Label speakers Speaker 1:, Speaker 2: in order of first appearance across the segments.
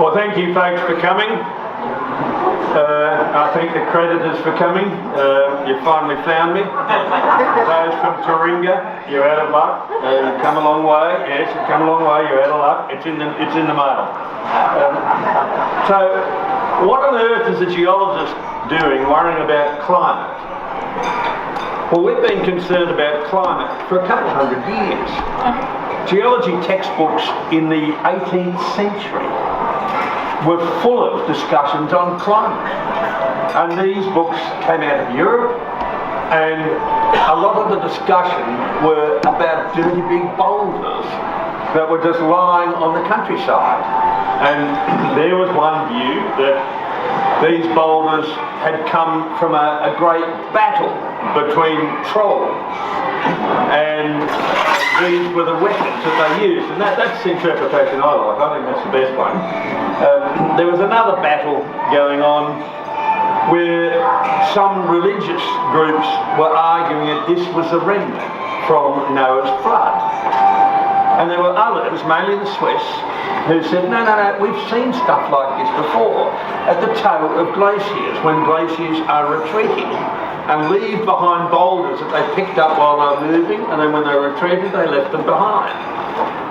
Speaker 1: Well, thank you folks for coming. I thank the creditors for coming. You finally found me. Those from Taringa, you're out of luck. You've come a long way. Yes, you've come a long way. You're out of luck. It's in the mail. So, what on earth is a geologist doing worrying about climate? Well, we've been concerned about climate for a couple hundred years. Geology textbooks in the 18th century were full of discussions on climate. And these books came out of Europe, and a lot of the discussion were about dirty big boulders that were just lying on the countryside. And there was one view that these boulders had come from a great battle between trolls, and these were the weapons that they used, and that's the interpretation I like. I think that's the best one. There was another battle going on where some religious groups were arguing that this was a remnant from Noah's flood. And there were others, mainly the Swiss, who said, no, we've seen stuff like this before at the toe of glaciers, when glaciers are retreating and leave behind boulders that they picked up while they were moving, and then when they retreated, they left them behind.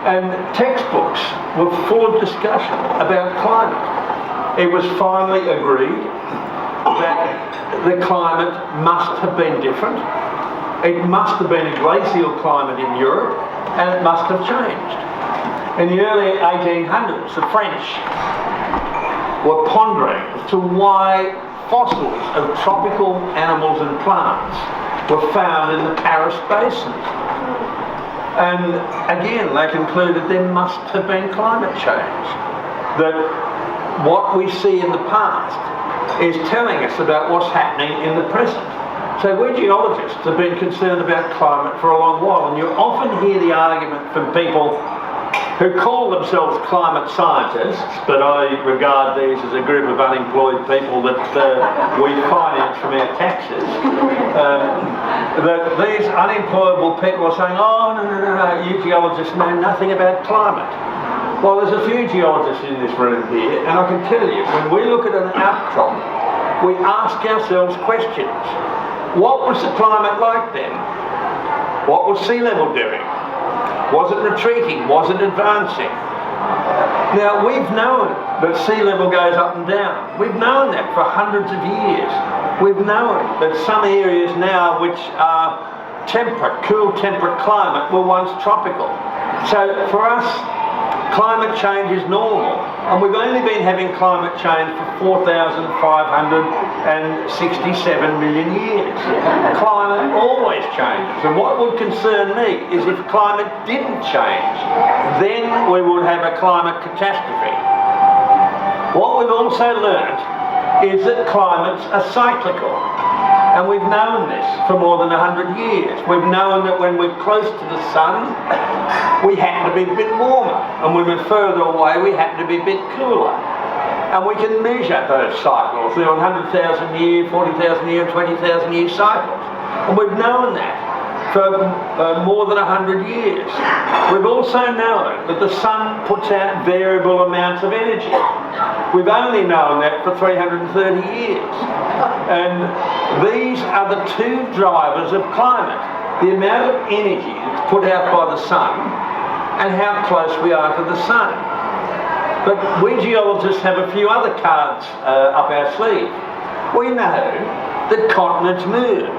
Speaker 1: And textbooks were full of discussion about climate. It was finally agreed that the climate must have been different. It must have been a glacial climate in Europe, and it must have changed. In the early 1800s, the French were pondering as to why fossils of tropical animals and plants were found in the Paris Basin. And again, they concluded there must have been climate change. That what we see in the past is telling us about what's happening in the present. So we geologists have been concerned about climate for a long while, and you often hear the argument from people who call themselves climate scientists, but I regard these as a group of unemployed people that we finance from our taxes, that these unemployable people are saying, oh, no, you geologists know nothing about climate. Well, there's a few geologists in this room here, and I can tell you, when we look at an outcrop, we ask ourselves questions. What was the climate like then? What was sea level doing? Was it retreating? Was it advancing? Now, we've known that sea level goes up and down. We've known that for hundreds of years. We've known that some areas now which are temperate, cool temperate climate were once tropical. So for us, climate change is normal, and we've only been having climate change for 4,567 million years. Climate always changes, and what would concern me is if climate didn't change, then we would have a climate catastrophe. What we've also learnt is that climates are cyclical, and we've known this for more than 100 years. We've known that when we're close to the sun, we happen to be a bit warmer, and when we're further away, we happen to be a bit cooler. And we can measure those cycles. They're 100,000 year, 40,000 year, 20,000 year cycles. And we've known that for more than 100 years. We've also known that the sun puts out variable amounts of energy. We've only known that for 330 years. And these are the two drivers of climate. The amount of energy that's put out by the sun and how close we are to the sun. But we geologists have a few other cards up our sleeve. We know that continents move.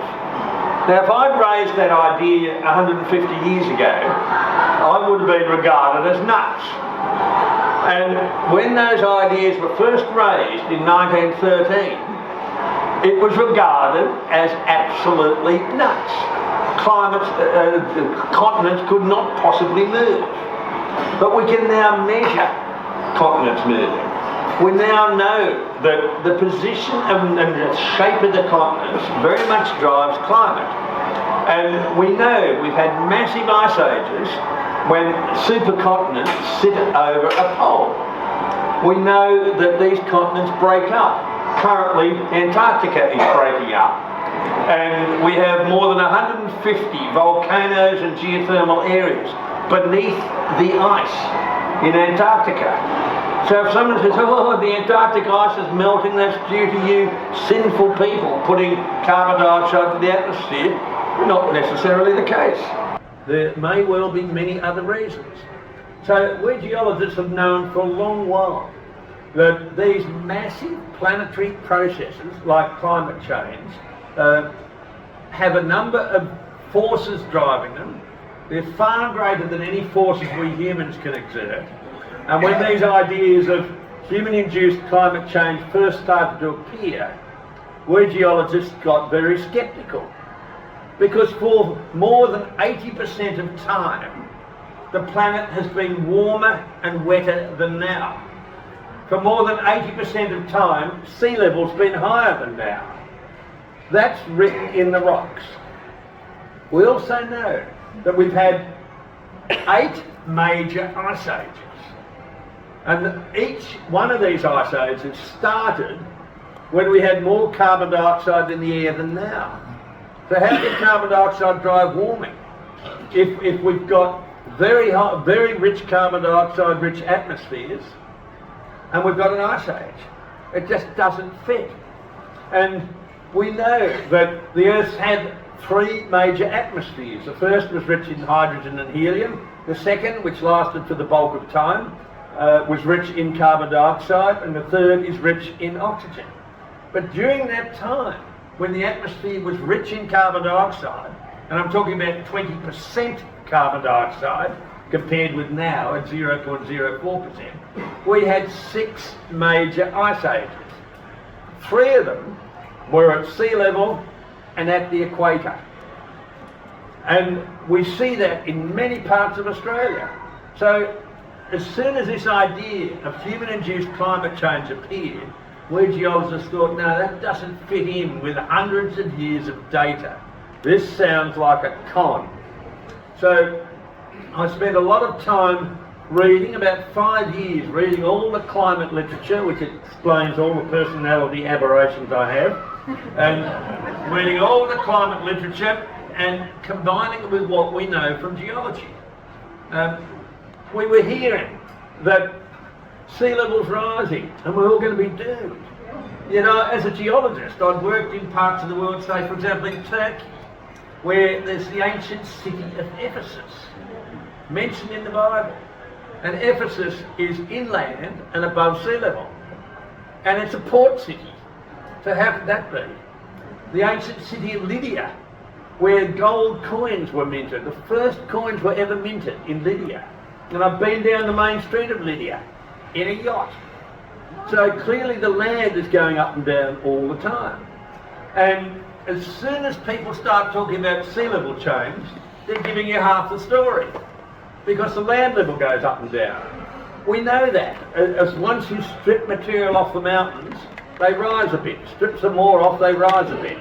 Speaker 1: Now, if I'd raised that idea 150 years ago, I would have been regarded as nuts. And when those ideas were first raised in 1913, it was regarded as absolutely nuts. Continents could not possibly move. But we can now measure continents moving. We now know that the position and the shape of the continents very much drives climate. And we know we've had massive ice ages when supercontinents sit over a pole. We know that these continents break up. Currently, Antarctica is breaking up. And we have more than 150 volcanoes and geothermal areas beneath the ice in Antarctica. So if someone says, oh, the Antarctic ice is melting, that's due to you sinful people putting carbon dioxide into the atmosphere, not necessarily the case. There may well be many other reasons. So we geologists have known for a long while that these massive planetary processes, like climate change, have a number of forces driving them. They're far greater than any forces we humans can exert. And when these ideas of human-induced climate change first started to appear, we geologists got very sceptical. Because for more than 80% of time, the planet has been warmer and wetter than now. For more than 80% of time, sea level's been higher than now. That's written in the rocks. We also know that we've had 8 major ice ages. And each one of these ice ages started when we had more carbon dioxide in the air than now. So how can carbon dioxide drive warming? If we've got very hot, very rich carbon dioxide rich atmospheres, and we've got an ice age, it just doesn't fit. And we know that the Earth's had 3 major atmospheres. The first was rich in hydrogen and helium. The second, which lasted for the bulk of time, was rich in carbon dioxide, and the third is rich in oxygen. But during that time, when the atmosphere was rich in carbon dioxide, and I'm talking about 20% carbon dioxide compared with now at 0.04%, we had 6 major ice ages. 3 of them were at sea level and at the equator. And we see that in many parts of Australia. So as soon as this idea of human-induced climate change appeared, we geologists thought, no, that doesn't fit in with hundreds of years of data. This sounds like a con. So I spent a lot of time reading, about 5 years, reading all the climate literature, which explains all the personality aberrations I have, and reading all the climate literature and combining it with what we know from geology. We were hearing that sea level's rising and we're all going to be doomed. You know, as a geologist, I'd worked in parts of the world, say for example in Turkey, where there's the ancient city of Ephesus, mentioned in the Bible. And Ephesus is inland and above sea level. And it's a port city. So how could that be? The ancient city of Lydia, where gold coins were minted. The first coins were ever minted in Lydia. And I've been down the main street of Lydia in a yacht. So clearly the land is going up and down all the time. And as soon as people start talking about sea level change, they're giving you half the story, because the land level goes up and down. We know that. As once you strip material off the mountains, they rise a bit. Strip some more off, they rise a bit.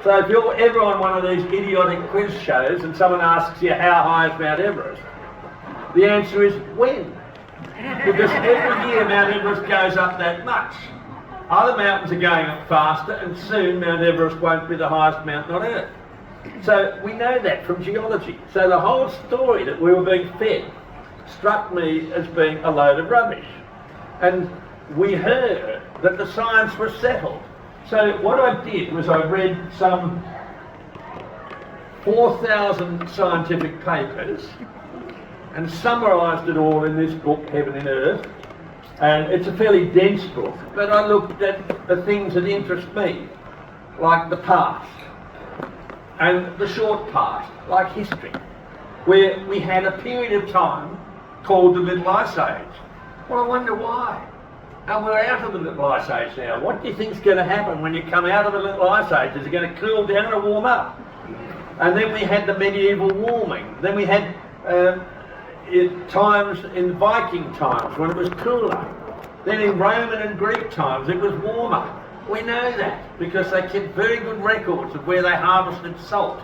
Speaker 1: So if you're ever on one of these idiotic quiz shows and someone asks you how high is Mount Everest, the answer is when. Because every year Mount Everest goes up that much. Other mountains are going up faster, and soon Mount Everest won't be the highest mountain on Earth. So we know that from geology. So the whole story that we were being fed struck me as being a load of rubbish. And we heard that the science was settled. So what I did was I read some 4,000 scientific papers and summarised it all in this book, Heaven and Earth. And it's a fairly dense book, but I looked at the things that interest me, like the past, and the short past, like history, where we had a period of time called the Little Ice Age. Well, I wonder why. And we're out of the Little Ice Age now. What do you think's going to happen when you come out of the Little Ice Age? Is it going to cool down or warm up? And then we had the medieval warming. Then we had times in Viking times when it was cooler. Then in Roman and Greek times it was warmer. We know that because they kept very good records of where they harvested salt,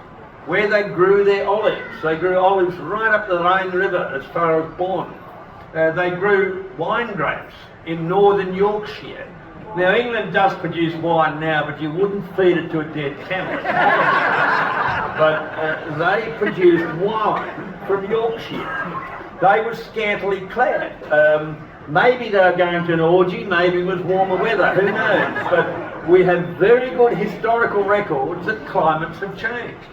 Speaker 1: where they grew their olives. They grew olives right up the Rhine River as far as Bonn. They grew wine grapes in northern Yorkshire. Now England does produce wine now, but you wouldn't feed it to a dead camel. But they produced wine from Yorkshire. They were scantily clad.
Speaker 2: Maybe they were going to an orgy, maybe it was warmer weather, who knows? But we have very good historical records that climates have changed.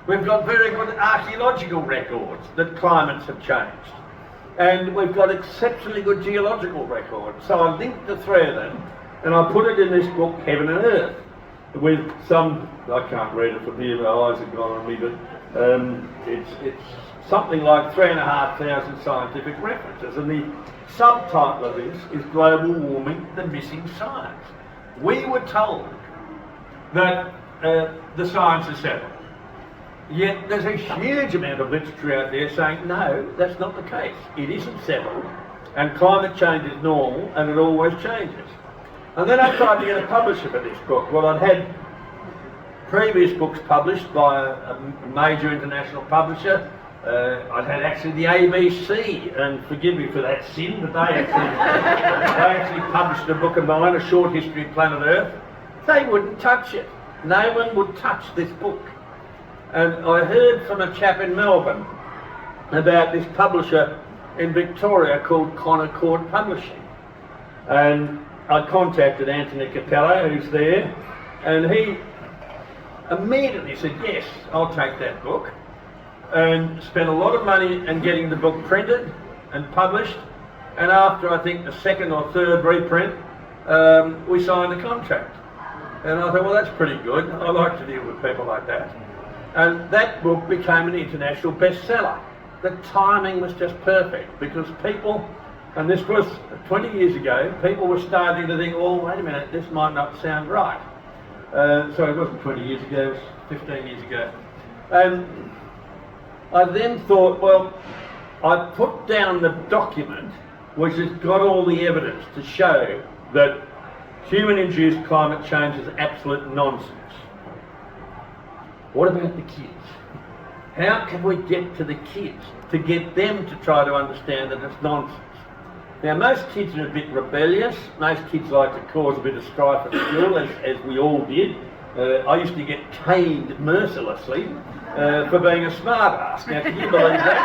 Speaker 2: We've got very good archaeological records that climates have changed. And we've got exceptionally good geological records. So I linked the three of them and I put it in this book, Heaven and Earth, with some, I can't read it from here, my eyes have gone on me, but it's something like 3,500 scientific references. And the subtitle of this is Global Warming, the Missing Science. We were told that the science is settled. Yet there's a huge amount of literature out there saying, no, that's not the case. It isn't settled, and climate change is normal, and it always changes. And then I tried to get a publisher for this book. Well, I'd had previous books published by a major international publisher. I'd had actually the ABC, and forgive me for that sin, but they actually published a book of mine, A Short History of Planet Earth. They wouldn't touch it. No one would touch this book. And I heard from a chap in Melbourne about this publisher in Victoria called Concord Publishing. And I contacted Anthony Capello, who's there, and he immediately said, yes, I'll take that book, and spent a lot of money in getting the book printed and published. And after, I think, the second or third reprint, we signed a contract. And I thought, well, that's pretty good. I like to deal with people like that. And that book became an international bestseller. The timing was just perfect because people, and this was 20 years ago, people were starting to think, oh, wait a minute, this might not sound right. So it wasn't 20 years ago, it was 15 years ago. And I then thought, well, I put down the document which has got all the evidence to show that human-induced climate change is absolute nonsense. What about the kids? How can we get to the kids to get them to try to understand that it's nonsense? Now, most kids are a bit rebellious. Most kids like to cause a bit of strife at school, as we all did. I used to get caned mercilessly for being a smart ass. Now, can you believe that?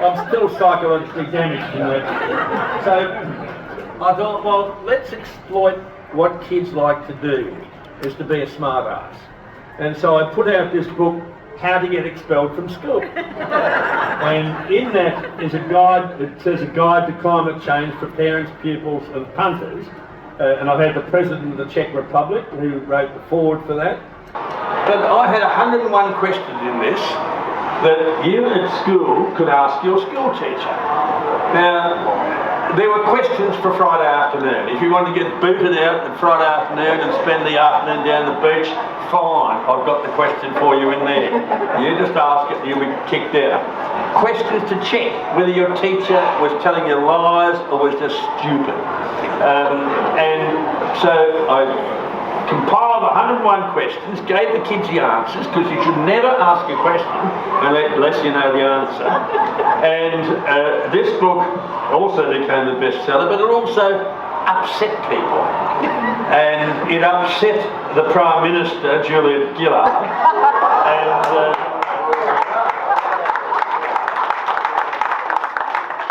Speaker 2: I'm still psychologically damaged from that. So I thought, well, let's exploit what kids like to do, is to be a smart ass. And so I put out this book, How to Get Expelled from School. And in that is a guide, it says a guide to climate change for parents, pupils and punters. And I've had the President of the Czech Republic who wrote the foreword for that. But I had 101 questions in this that you at school could ask your school teacher. Now, there were questions for Friday afternoon. If you wanted to get booted out on Friday afternoon and spend the afternoon down the beach, fine, I've got the question for you in there. You just ask it and you'll be kicked out. Questions to check whether your teacher was telling you lies or was just stupid. And so I compiled 101 questions, gave the kids the answers, because you should never ask a question unless you know the answer. And this book also became a bestseller, but it also upset people. And it upset the Prime Minister, Juliet Gillard. And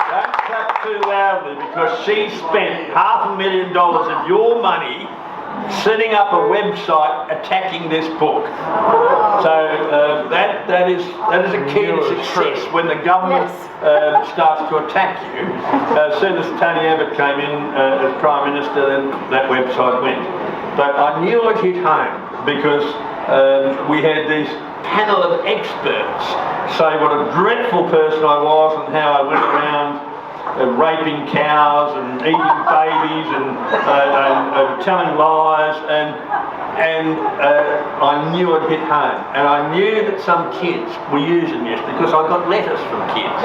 Speaker 2: don't clap too loudly, because she spent $500,000 of your money setting up a website attacking this book. So that is a key to success when the government starts to attack you. As soon as Tony Abbott came in as Prime Minister, then that website went. But I knew I'd hit home because we had this panel of experts say what a dreadful person I was and how I went around raping cows and eating babies and telling lies, and I knew I'd hit home. And I knew that some kids were using this because I got letters from kids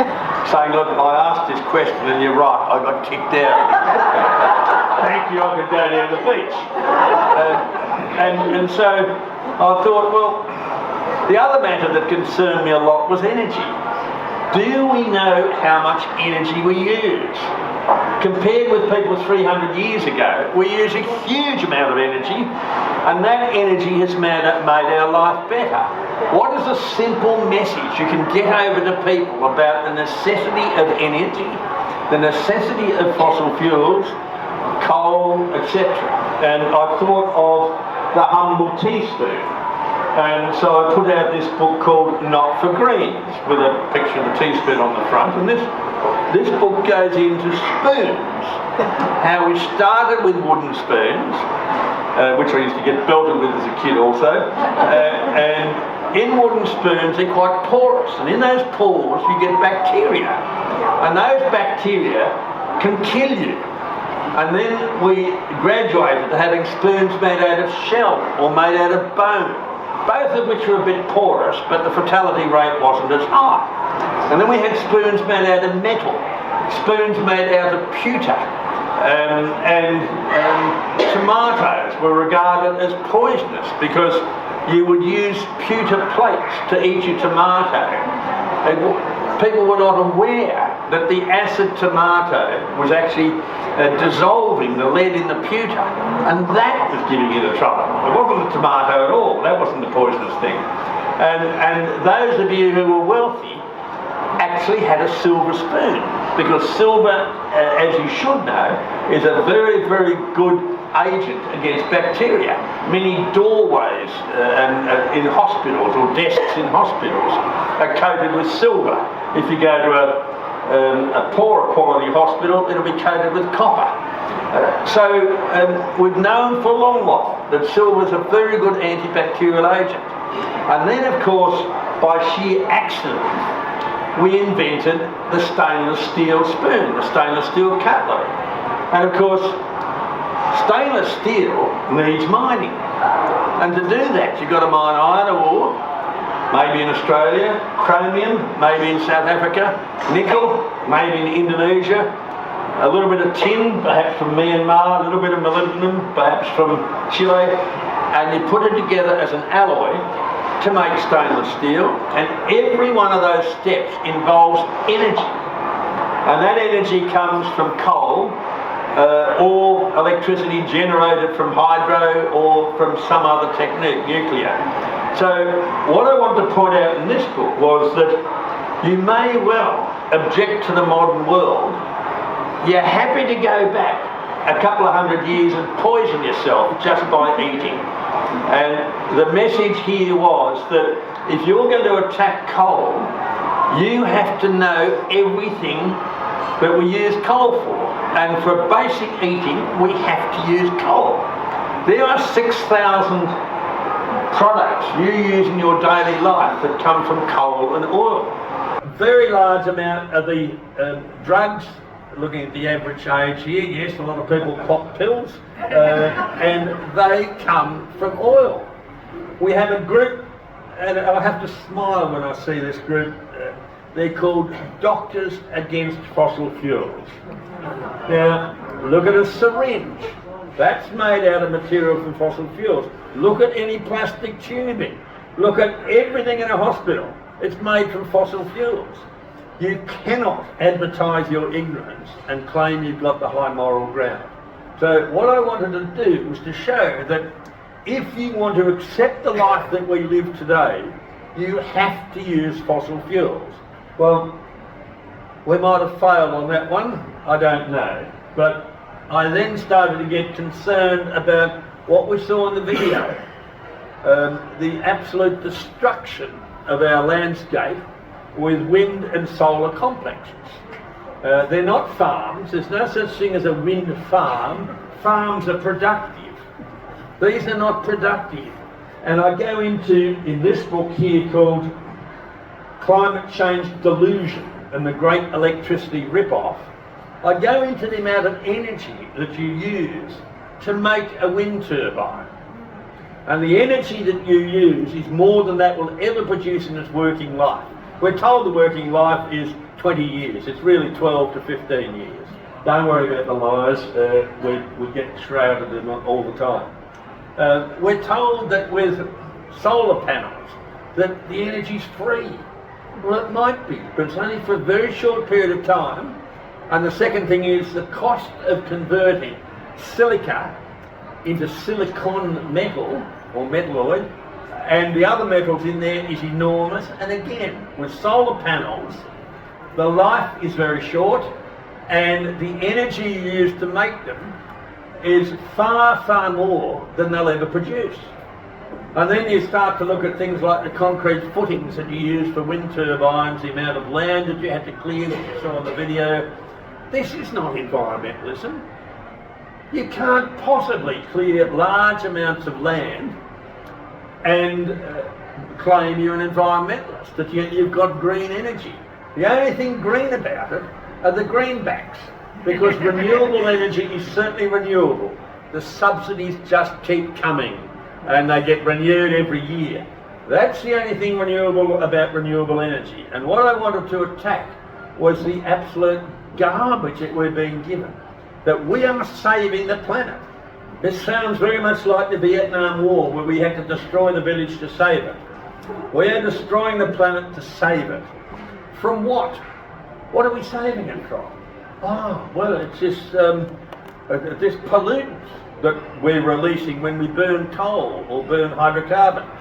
Speaker 2: saying, look, I asked this question and you're right, I got kicked out. Thank you, I could go down the beach. And so I thought, well, the other matter that concerned me a lot was energy. Do we know how much energy we use? Compared with people 300 years ago, we use a huge amount of energy, and that energy has made our life better. What is a simple message you can get over to people about the necessity of energy
Speaker 1: the necessity of fossil fuels, coal, etc. And I thought of the humble teaspoon. And so I put out this book called Not for Greens, with a picture of the teaspoon on the front. And this book goes into spoons. How we started with wooden spoons, which I used to get belted with as a kid also. And in wooden spoons, they're quite porous. And in those pores, you get bacteria. And those bacteria can kill you. And then we graduated to having spoons made out of shell or made out of bone, both of which were a bit porous, but the fatality rate wasn't as high. And then we had spoons made out of metal, spoons made out of pewter, and tomatoes were regarded as poisonous because you would use pewter plates to eat your tomato. And people were not aware that the acid tomato was actually dissolving the lead in the pewter, and that was giving you the trouble. It wasn't the tomato at all, that wasn't the poisonous thing. And those of you who were wealthy actually had a silver spoon, because silver, as you should know, is a very, very good agent against bacteria. Many doorways in hospitals or desks in hospitals are coated with silver. If you go to a poorer quality hospital, it'll be coated with copper. So we've known for a long while that silver is a very good antibacterial agent. And then, of course, by sheer accident, we invented the stainless steel spoon, the stainless steel cutlery. And of course, stainless steel needs mining. And to do that, you've got to mine iron ore, maybe in Australia, chromium, maybe in South Africa, nickel, maybe in Indonesia, a little bit of tin, perhaps from Myanmar, a little bit of molybdenum, perhaps from Chile, and you put it together as an alloy to make stainless steel, and every one of those steps involves energy. And that energy comes from coal, or electricity generated from hydro or from some other technique, nuclear. So what I want to point out in this book was that you may well object to the modern world. You're happy to go back a couple of 100 years and poison yourself just by eating. And the message here was that if you're going to attack coal, you have to know everything that we use coal for. And for basic eating, we have to use coal. There are 6,000 products you use in your daily life that come from coal and oil. A very large amount of the drugs, looking at the average age here, yes, a lot of people pop pills, and they come from oil. We have a group, and I have to smile when I see this group, they're called Doctors Against Fossil Fuels. Now, look at a syringe. That's made out of material from fossil fuels. Look at any plastic tubing. Look at everything in a hospital. It's made from fossil fuels. You cannot advertise your ignorance and claim you've got the high moral ground. So what I wanted to do was to show that if you want to accept the life that we live today, you have to use fossil fuels. Well, we might have failed on that one, I don't know. But I then started to get concerned about what we saw in the video. The absolute destruction of our landscape with wind and solar complexes. They're not farms. There's no such thing as a wind farm. Farms are productive. These are not productive. And I go into, in this book here called Climate Change Delusion and the Great Electricity Rip-Off, I go into the amount of energy that you use to make a wind turbine. And the energy that you use is more than that will ever produce in its working life. We're told the working life is 20 years. It's really 12 to 15 years. Don't worry about the lies. We get shrouded in it all the time. We're told that with solar panels that the energy's free. Well, it might be, but it's only for a very short period of time. And the second thing is the cost of converting silica into silicon metal or metalloid, and the other metals in there is enormous. And again, with solar panels, the life is very short,
Speaker 2: and the energy you use to make them is far, far more than they'll ever produce. And then you start to look at things like the concrete footings that you use for wind turbines, the amount of land that you had to clear that you saw in the video. This is not environmentalism. You can't possibly clear large amounts of land and claim you're an environmentalist, that you've got green energy. The only thing green about it are the greenbacks, because renewable energy is certainly renewable. The subsidies just keep coming and they get renewed every year. That's the only thing renewable about renewable energy. And what I wanted to attack was the absolute garbage that we're being given, that we are saving the planet. This sounds very much like the Vietnam War, where we had to destroy the village to save it. We are destroying the planet to save it. From what? What are we saving it from? Oh, well, it's this pollutant that we're releasing when we burn coal or burn hydrocarbons.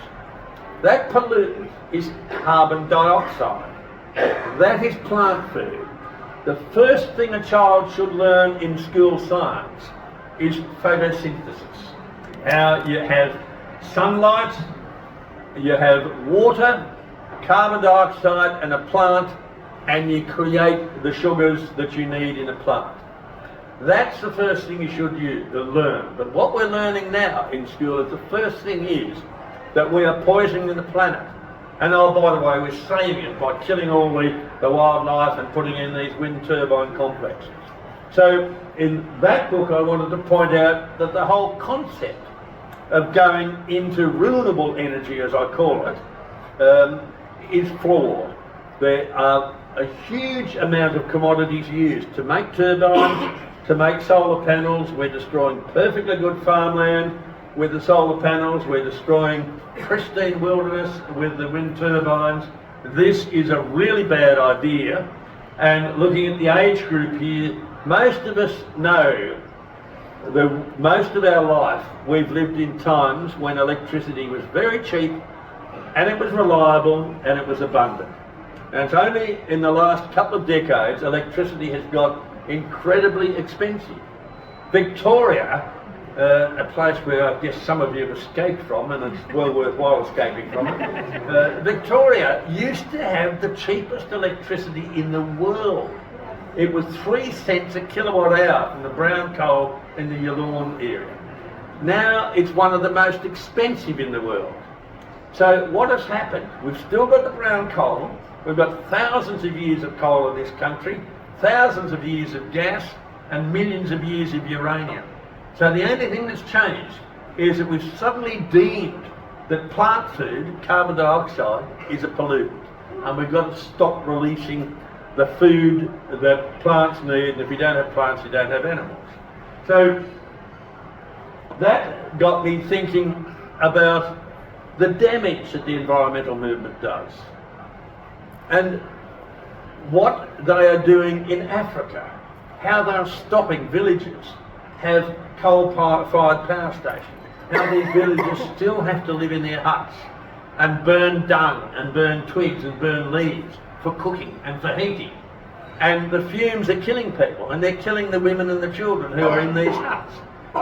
Speaker 2: That pollutant is carbon dioxide. That is plant food. The first thing a child should learn in school science is photosynthesis. How you have sunlight, you have water, carbon dioxide and a plant, and you create the sugars that you need in a plant. That's the first thing you should learn. But what we're learning now in school is the first thing is that we are poisoning the planet. And oh, by the way, we're saving it by killing all the wildlife and putting in these wind turbine complexes. So in that book I wanted to point out that the whole concept of going into renewable energy, as I call it, is flawed. There are a huge amount of commodities used to make turbines, to make solar panels. We're destroying perfectly good farmland with the solar panels. We're destroying pristine wilderness with the wind turbines. This is a really bad idea. And looking at the age group here, most of us know that most of our life we've lived in times when electricity was very cheap and it was reliable and it was abundant. And it's only in the last couple of decades electricity has got incredibly expensive. Victoria, a place where I guess some of you have escaped from, and it's well worthwhile escaping from it, Victoria used to have the cheapest electricity in the world. It was 3 cents a kilowatt hour from the brown coal in the Yallourn area. Now it's one of the most expensive in the world. So what has happened? We've still got the brown coal. We've got thousands of years of coal in this country, thousands of years of gas, and millions of years of uranium. So the only thing that's changed is that we've suddenly deemed that plant food, carbon dioxide, is a pollutant. And we've got to stop releasing the food that plants need, and if you don't have plants, you don't have animals. So that got me thinking about the damage that the environmental movement does, and what they are doing in Africa, how they're stopping villages have coal-fired power stations, how these villages still have to live in their huts and burn dung and burn twigs and burn leaves for cooking and for heating. And the fumes are killing people, and they're killing the women and the children who are in these huts.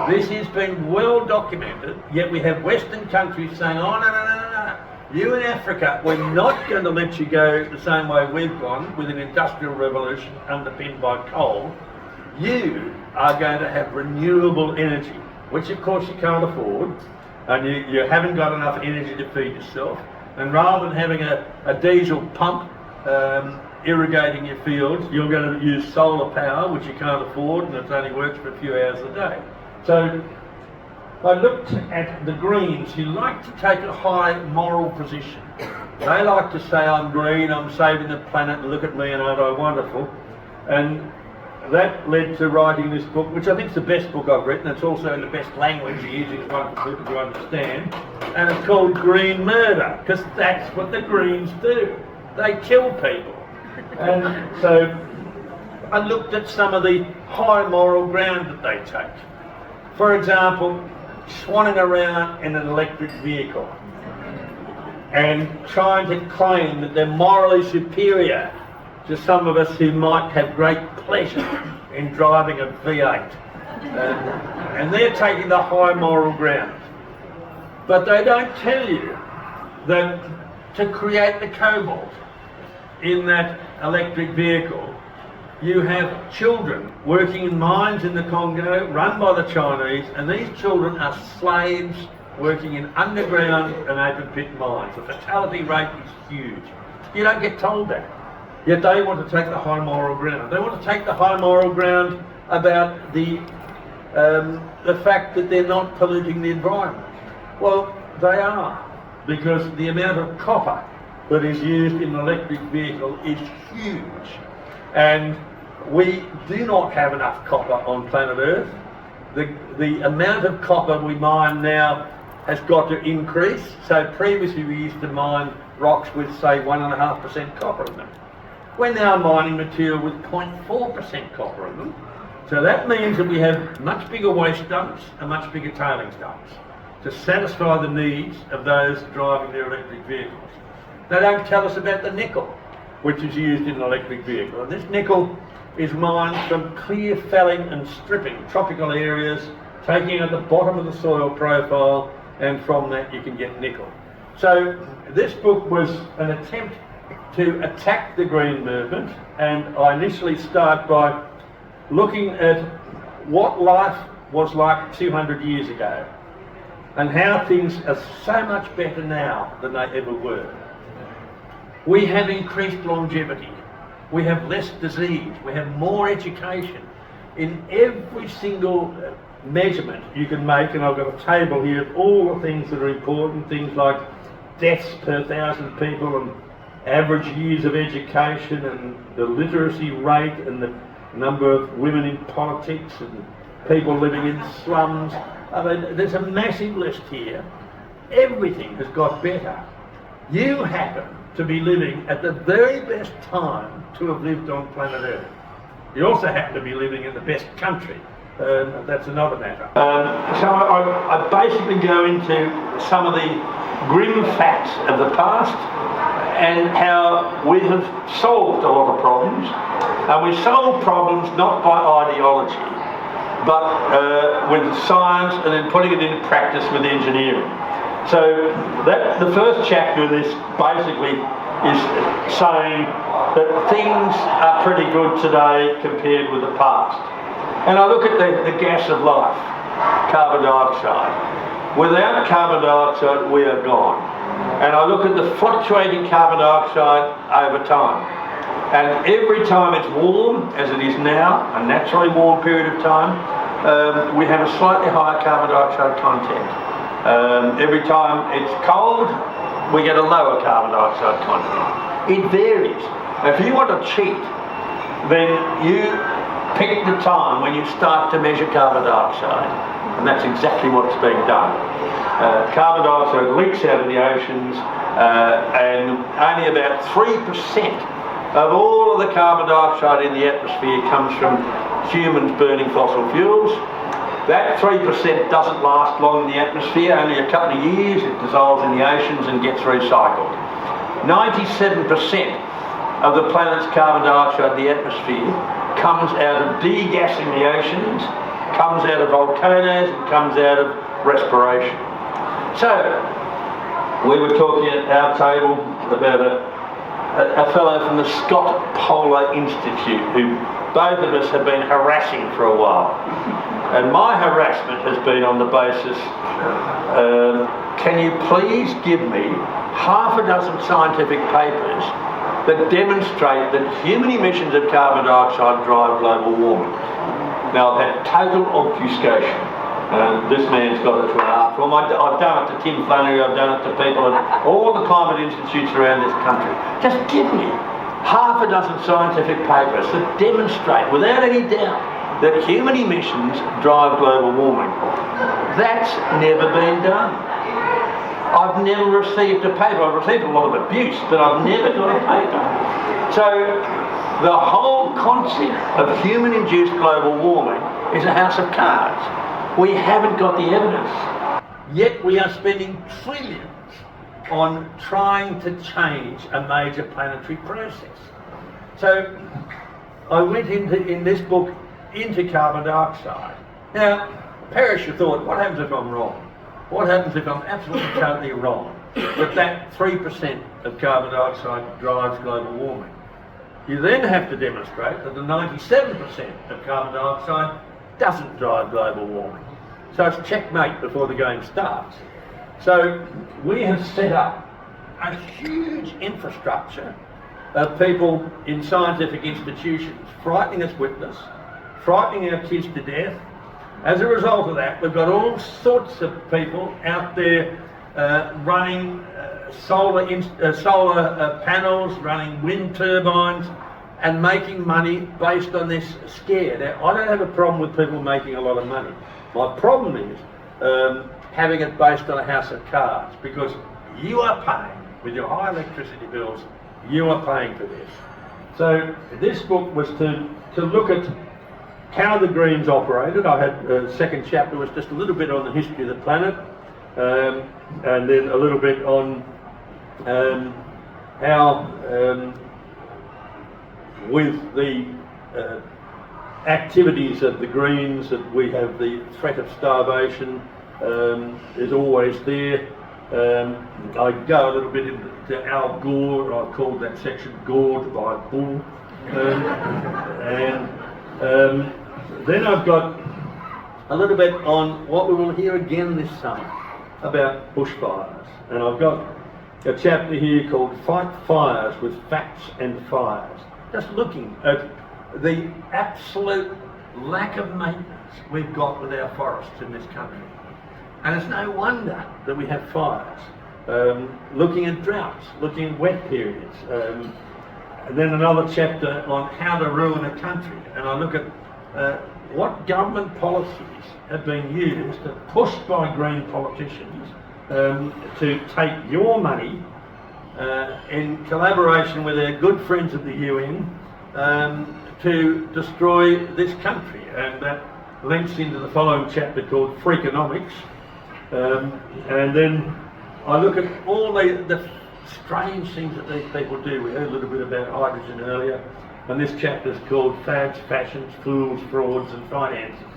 Speaker 2: This has been well documented, yet we have Western countries saying, oh no, you in Africa, we're not going to let you go the same way we've gone with an industrial revolution underpinned by coal. You are going to have renewable energy, which of course you can't afford, and you haven't got enough energy to feed yourself. And rather than having a diesel pump irrigating your fields, you're going to use solar power, which you can't afford, and it only works for a few hours a day. So I looked at the Greens, who like to take a high moral position. They like to say, I'm green, I'm saving the planet, and look at me and aren't I wonderful. And that led to writing this book, which I think is the best book I've written. It's also in the best language you're using, it's one for people to understand. And it's called Green Murder, because that's what the Greens do. They kill people. And so I looked at some of the high moral ground that they take. For example, swanning around in an electric vehicle and trying to claim that they're morally superior to some of us who might have great pleasure in driving a V8. And they're taking the high moral ground. But they don't tell you that to create the cobalt in that electric vehicle, you have children working in mines in the Congo run by the Chinese, and these children are slaves working in underground and open pit mines. The fatality rate is huge. You don't get told that. Yet they want to take the high moral ground. They want to take the high moral ground about the fact that they're not polluting the environment. Well, they are, because the amount of copper that is used in an electric vehicle is huge. And we do not have enough copper on planet Earth. The amount of copper we mine now has got to increase. So previously we used to mine rocks with, say, 1.5% copper in them. We're now mining material with 0.4% copper in them. So that means that we have much bigger waste dumps and much bigger tailings dumps to satisfy the needs of those driving their electric vehicles. They don't tell us about the nickel, which is used in an electric vehicle. And this nickel is mined from clear felling and stripping tropical areas, taking at the bottom of the soil profile, and from that you can get nickel. So this book was an attempt to attack the green movement, and I initially start by looking at what life was like 200 years ago and how things are so much better now than they ever were. We have increased longevity, we have less disease, we have more education. In every single measurement you can make, and I've got a table here of all the things that are important, things like deaths per 1,000 people and average years of education and the literacy rate and the number of women in politics and people living in slums. I mean, there's a massive list here. Everything has got better. You happen to be living at the very best time to have lived on planet Earth. You also happen to be living in the best country. That's another matter. So I basically go into some of the grim facts of the past and how we have solved a lot of problems. And we solve problems not by ideology, but with science and then putting it into practice with engineering. So the first chapter of this basically is saying that things are pretty good today compared with the past. And I look at the gas of life, carbon dioxide. Without carbon dioxide, we are gone. And I look at the fluctuating carbon dioxide over time. And every time it's warm, as it is now, a naturally warm period of time, we have a slightly higher carbon dioxide content. Every time it's cold, we get a lower carbon dioxide content. It varies. If you want to cheat, then you pick the time when you start to measure carbon dioxide, and that's exactly what's being done. Carbon dioxide leaks out of the oceans, and only about 3% of all of the carbon dioxide in the atmosphere comes from humans burning fossil fuels. That 3% doesn't last long in the atmosphere, only a couple of years. It dissolves in the oceans and gets recycled. 97% of the planet's carbon dioxide in the atmosphere comes out of degassing the oceans, comes out of volcanoes, and comes out of respiration. So, we were talking at our table about a fellow from the Scott Polar Institute who both of us have been harassing for a while. And my harassment has been on the basis, can you please give me half a dozen scientific papers that demonstrate that human emissions of carbon dioxide drive global warming? Now, I've had total obfuscation. This man's got it to an art form. I've done it to Tim Flannery, I've done it to people at all the climate institutes around this country. Just give me half a dozen scientific papers that demonstrate without any doubt that human emissions drive global warming. That's never been done. I've never received a paper. I've received a lot of abuse, but I've never got a paper. So the whole concept of human-induced global warming is a house of cards. We haven't got the evidence. Yet we are spending trillions on trying to change a major planetary process. So I went in this book into carbon dioxide. Now, perish your thought, what happens if I'm wrong? What happens if I'm absolutely totally wrong that 3% of carbon dioxide drives global warming? You then have to demonstrate that the 97% of carbon dioxide doesn't drive global warming. So it's checkmate before the game starts. So we have set up a huge infrastructure of people in scientific institutions frightening us witless, frightening our kids to death. As a result of that, we've got all sorts of people out there running solar panels, running wind turbines, and making money based on this scare. Now, I don't have a problem with people making a lot of money. My problem is having it based on a house of cards, because you are paying, with your high electricity bills, you are paying for this. So this book was to look at how the Greens operated. I had a second chapter was just a little bit on the history of the planet, and then a little bit on how with the activities of the Greens that we have the threat of starvation is always there. I go a little bit into Al Gore. I called that section Gored by Bull. Then I've got a little bit on what we will hear again this summer about bushfires. And I've got a chapter here called Fight Fires with Facts and Fires. Just looking at the absolute lack of maintenance we've got with our forests in this country. And it's no wonder that we have fires. Looking at droughts, looking at wet periods. And then another chapter on how to ruin a country. And I look at what government policies have been used, pushed by Green politicians, to take your money in collaboration with our good friends at the UN to destroy this country. And that links into the following chapter called Freakonomics. And then I look at all the strange things that these people do. We heard a little bit about hydrogen earlier, and this chapter is called Fads, Fashions, Fools, Frauds and Finances.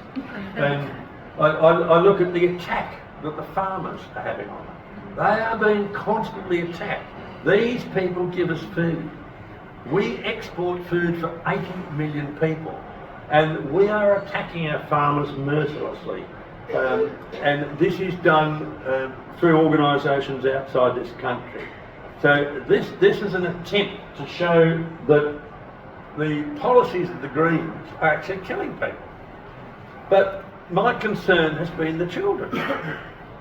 Speaker 2: And I look at the attack that the farmers are having on them. They are being constantly attacked. These people give us food. We export food for 80 million people, and we are attacking our farmers mercilessly. And this is done through organisations outside this country. So this is an attempt to show that the policies of the Greens are actually killing people. But my concern has been the children.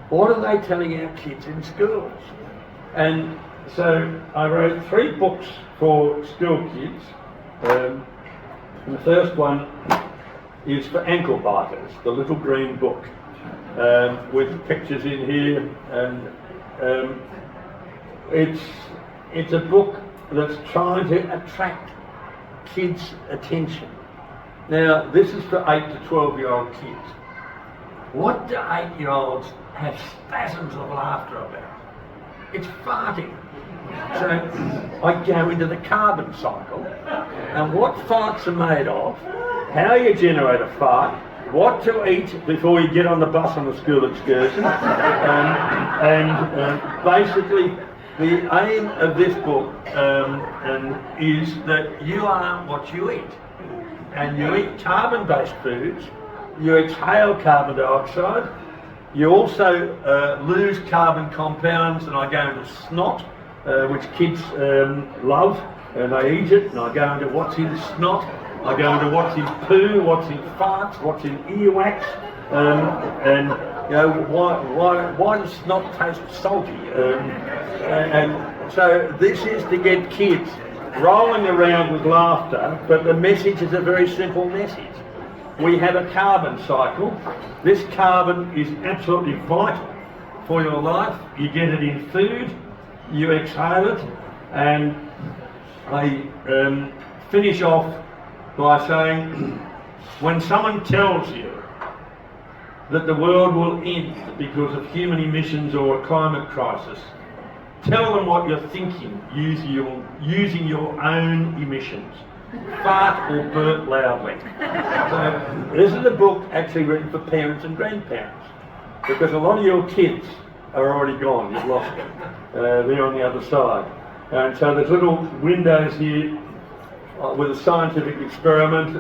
Speaker 2: What are they telling our kids in schools? And so I wrote 3 books for school kids. And the first one is for ankle biters, the little green book, with pictures in here, and it's a book that's trying to attract kids' attention. Now, this is for 8 to 12-year-old kids. What do 8-year-olds have spasms of laughter about? It's farting. So I go into the carbon cycle, and what farts are made of, how you generate a fart, what to eat before you get on the bus on the school excursion, and basically the aim of this book is that you are what you eat, and you eat carbon-based foods, you exhale carbon dioxide, you also lose carbon compounds, and I go into snot, which kids love, and they eat it, and I go into what's in snot, I go into what's in poo, what's in farts, what's in earwax, and you know, why does snot taste salty? And so this is to get kids rolling around with laughter, but the message is a very simple message. We have a carbon cycle. This carbon is absolutely vital for your life. You get it in food, you exhale it, and I finish off by saying, when someone tells you that the world will end because of human emissions or a climate crisis, Tell them what you're thinking using your own emissions. Fart or burp loudly. So this is a book actually written for parents and grandparents, because a lot of your kids are already gone, you've lost them. They're on the other side. And so there's little windows here with a scientific experiment,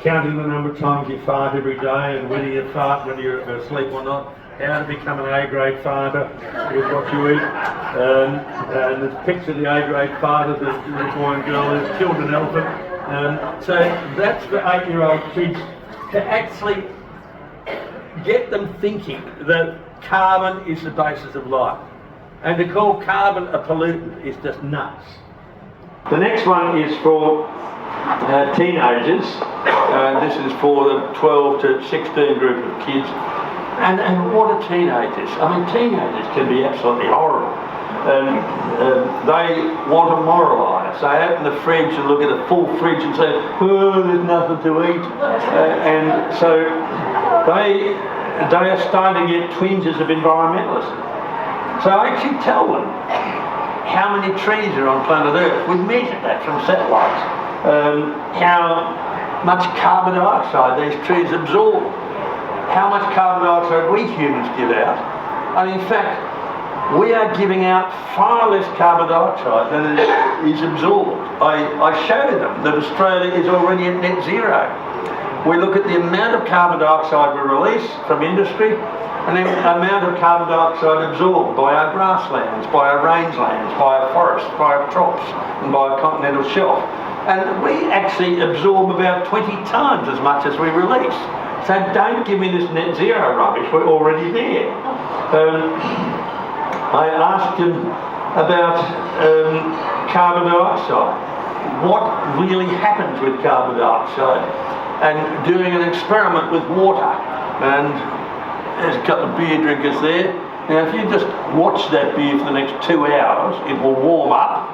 Speaker 2: counting the number of times you fart every day and whether you fart when you're asleep or not. How to become an A-grade farter with what you eat. And there's a picture of the A-grade farter, the boy and girl who's killed an elephant. So that's for 8-year-old kids to actually get them thinking that carbon is the basis of life. And to call carbon a pollutant is just nuts.
Speaker 1: The next one is for teenagers. This is for the 12 to 16 group of kids. And what are teenagers? I mean, teenagers can be absolutely horrible. They want to moralise. They open the fridge and look at a full fridge and say, oh, there's nothing to eat. And so they are starting to get twinges of environmentalism. So I actually tell them how many trees are on planet Earth. We've measured that from satellites. How much carbon dioxide these trees absorb. How much carbon dioxide we humans give out. And in fact, we are giving out far less carbon dioxide than is absorbed. I show them that Australia is already at net zero. We look at the amount of carbon dioxide we release from industry and the amount of carbon dioxide absorbed by our grasslands, by our rangelands, by our forests, by our crops and by our continental shelf. And we actually absorb about 20 times as much as we release. So don't give me this net zero rubbish, we're already there. I asked him about carbon dioxide. What really happens with carbon dioxide? And doing an experiment with water. And there's a couple of beer drinkers there. Now if you just watch that beer for the next 2 hours, it will warm up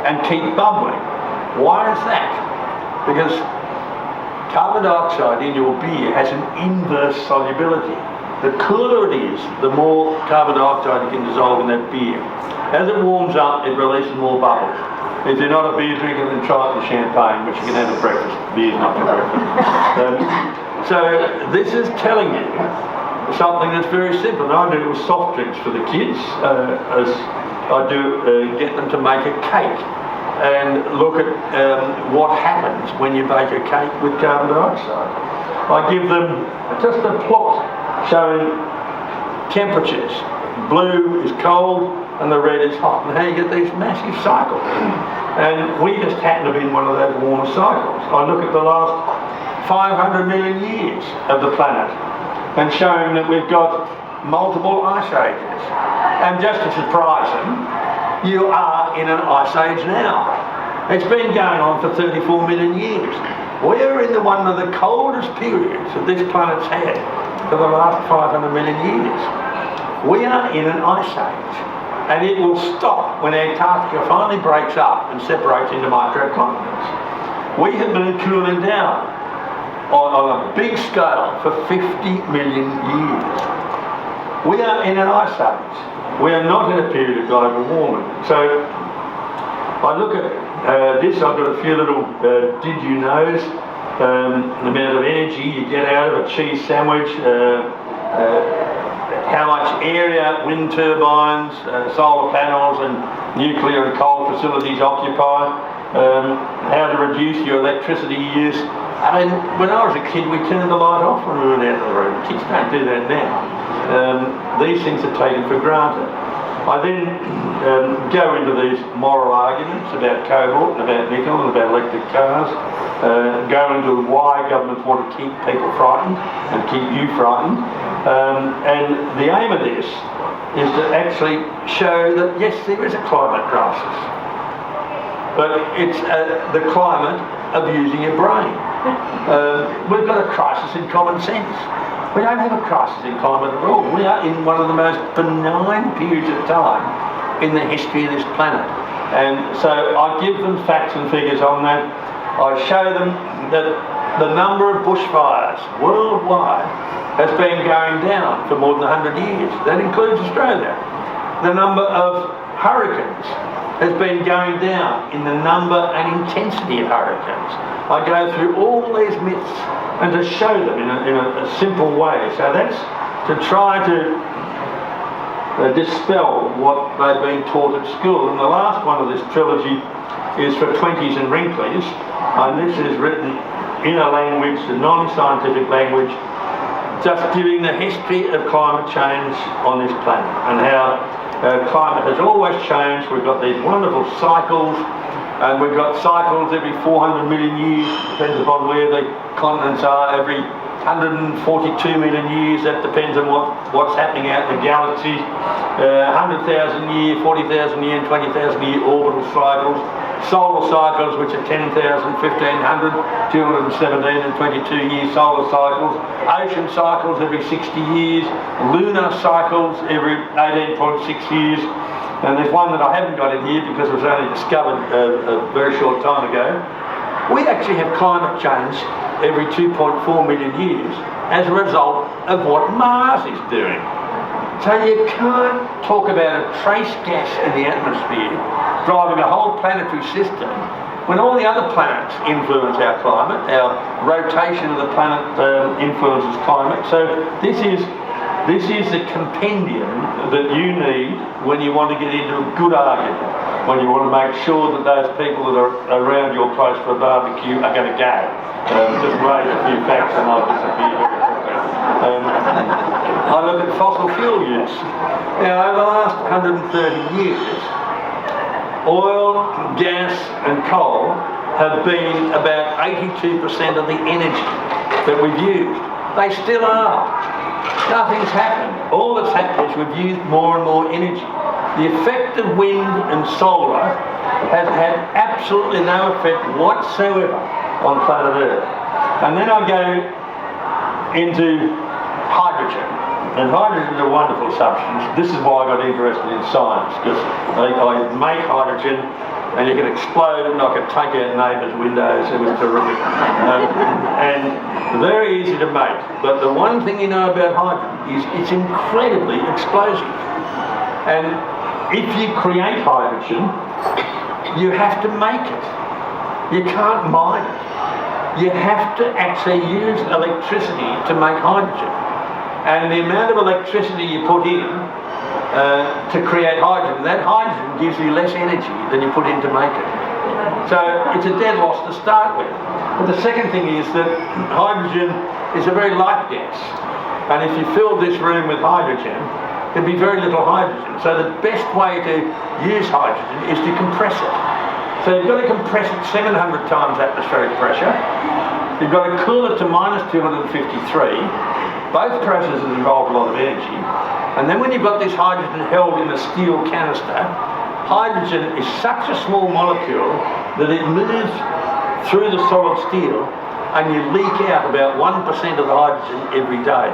Speaker 1: and keep bubbling. Why is that? Because carbon dioxide in your beer has an inverse solubility. The cooler it is, the more carbon dioxide you can dissolve in that beer. As it warms up, it releases more bubbles. If you're not a beer drinker, then try it with champagne, which you can have at breakfast. Beer's not for breakfast. So this is telling you something that's very simple. And I do it with soft drinks for the kids, as I do get them to make a cake and look at what happens when you bake a cake with carbon dioxide. I give them just a plot showing temperatures. Blue is cold and the red is hot, and how you get these massive cycles. And we just happen to be in one of those warmer cycles. I look at the last 500 million years of the planet and showing that we've got multiple ice ages. And just to surprise them, you are in an ice age now. It's been going on for 34 million years. We are in one of the coldest periods that this planet's had for the last 500 million years. We are in an ice age, and it will stop when Antarctica finally breaks up and separates into microcontinents. We have been cooling down on a big scale for 50 million years. We are in an ice age. We are not in a period of global warming. So I look at this, I've got a few little did you knows, the amount of energy you get out of a cheese sandwich, how much area wind turbines, solar panels and nuclear and coal facilities occupy, how to reduce your electricity use. I mean, when I was a kid, we turned the light off when we went out of the room. Kids don't do that now. These things are taken for granted. I then go into these moral arguments about cobalt and about nickel and about electric cars, go into why governments want to keep people frightened and keep you frightened. And the aim of this is to actually show that yes, there is a climate crisis, but it's the climate of using your brain. We've got a crisis in common sense. We don't have a crisis in climate at all. We are in one of the most benign periods of time in the history of this planet. And so I give them facts and figures on that. I show them that the number of bushfires worldwide has been going down for more than 100 years. That includes Australia. The number of hurricanes has been going down in the number and intensity of hurricanes. I go through all these myths and to show them in a simple way. So that's to try to dispel what they've been taught at school. And the last one of this trilogy is for 20s and wrinklies, and this is written in a language, a non-scientific language, just giving the history of climate change on this planet and how climate has always changed. We've got these wonderful cycles, and we've got cycles every 400 million years, depends upon where the continents are, every 142 million years, that depends on what's happening out in the galaxy. 100,000 year, 40,000 year and 20,000 year orbital cycles. Solar cycles, which are 10,000, 1,500, 217 and 22 year solar cycles. Ocean cycles every 60 years. Lunar cycles every 18.6 years. And there's one that I haven't got in here because it was only discovered a very short time ago. We actually have climate change every 2.4 million years as a result of what Mars is doing. So you can't talk about a trace gas in the atmosphere driving a whole planetary system when all the other planets influence our climate, our rotation of the planet influences climate. So this is the compendium that you need when you want to get into a good argument, when you want to make sure that those people that are around your place for a barbecue are going to go. Just raise a few facts and I'll disappear very quickly. I look at fossil fuel use. Now, over the last 130 years, oil, gas and coal have been about 82% of the energy that we've used. They still are. Nothing's happened. All that's happened is we've used more and more energy. The effect of wind and solar has had absolutely no effect whatsoever on planet Earth. And then I go into hydrogen. And hydrogen is a wonderful substance. This is why I got interested in science, because I make hydrogen and you can explode it and I could take out neighbours' windows. It was terrific. And very easy to make. But the one thing you know about hydrogen is it's incredibly explosive. And if you create hydrogen, you have to make it. You can't mine it. You have to actually use electricity to make hydrogen. And the amount of electricity you put in to create hydrogen, that hydrogen gives you less energy than you put in to make it. So it's a dead loss to start with. But the second thing is that hydrogen is a very light gas. And if you fill this room with hydrogen, there'd be very little hydrogen. So the best way to use hydrogen is to compress it. So you've got to compress it 700 times atmospheric pressure. You've got to cool it to minus 253. Both processes involve a lot of energy. And then when you've got this hydrogen held in a steel canister, hydrogen is such a small molecule that it moves through the solid steel and you leak out about 1% of the hydrogen every day.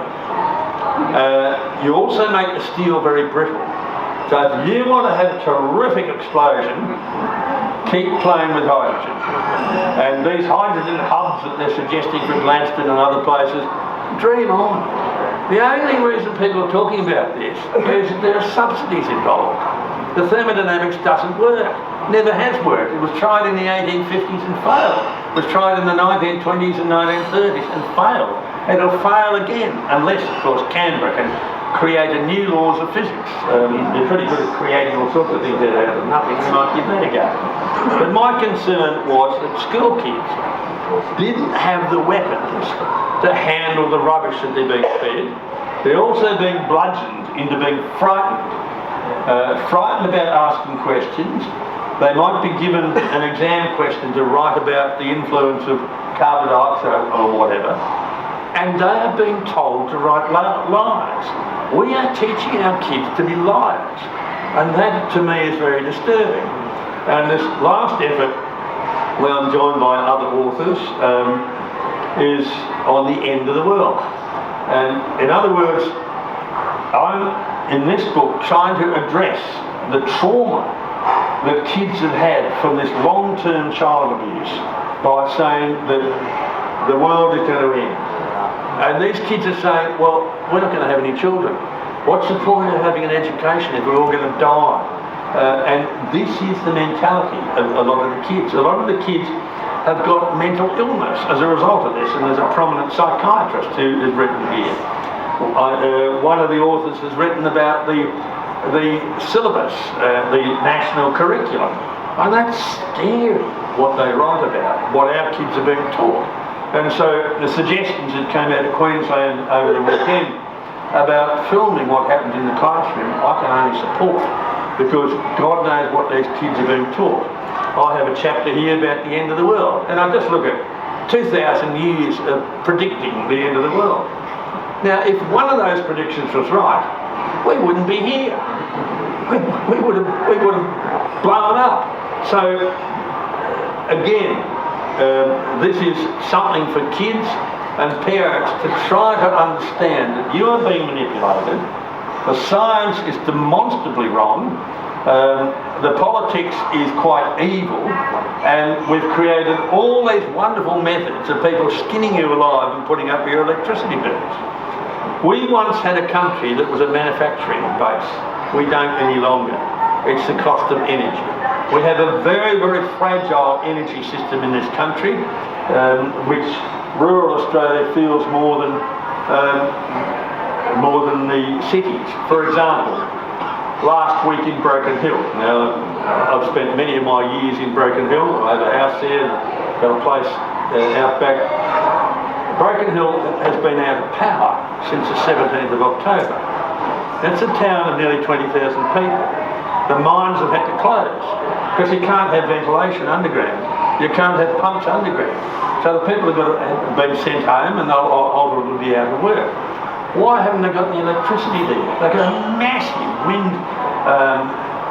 Speaker 1: You also make the steel very brittle. So if you want to have terrific explosion, keep playing with hydrogen. And these hydrogen hubs that they're suggesting from Gladstone and other places, dream on. The only reason people are talking about this is that there are subsidies involved. The thermodynamics doesn't work. Never has worked. It was tried in the 1850s and failed. It was tried in the 1920s and 1930s and failed. It'll fail again, unless, of course, Canberra can create a new laws of physics. They're pretty good at creating all sorts of things out of nothing. We might give that a go. But my concern was that school kids didn't have the weapons to handle the rubbish that they're being fed. They're also being bludgeoned into being frightened. Frightened about asking questions. They might be given an exam question to write about the influence of carbon dioxide or whatever. And they are being told to write lies. We are teaching our kids to be liars. And that, to me, is very disturbing. And this last effort, where I'm joined by other authors, is on the end of the world. And in other words, I'm, in this book, trying to address the trauma that kids have had from this long-term child abuse by saying that the world is going to end. And these kids are saying, well, we're not going to have any children. What's the point of having an education if we're all going to die? And this is the mentality of a lot of the kids. A lot of the kids have got mental illness as a result of this, and there's a prominent psychiatrist who has written here. One of the authors has written about the syllabus, the national curriculum, and that's scary what they write about, what our kids are being taught. And so the suggestions that came out of Queensland over the weekend about filming what happens in the classroom, I can only support, because God knows what these kids are being taught. I have a chapter here about the end of the world, and I just look at 2,000 years of predicting the end of the world. Now, if one of those predictions was right, we wouldn't be here. We would have blown up. So, again, this is something for kids and parents to try to understand that you are being manipulated. The science is demonstrably wrong. The politics is quite evil, and we've created all these wonderful methods of people skinning you alive and putting up your electricity bills. We once had a country that was a manufacturing base. We don't any longer. It's the cost of energy. We have a very, very fragile energy system in this country, which rural Australia feels more than the cities. For example, last week in Broken Hill. Now, I've spent many of my years in Broken Hill. I have a house there, and got a place out back. Broken Hill has been out of power since the 17th of October. It's a town of nearly 20,000 people. The mines have had to close because you can't have ventilation underground. You can't have pumps underground. So the people have been sent home, and they'll ultimately be out of work. Why haven't they got any electricity there? They've got a massive wind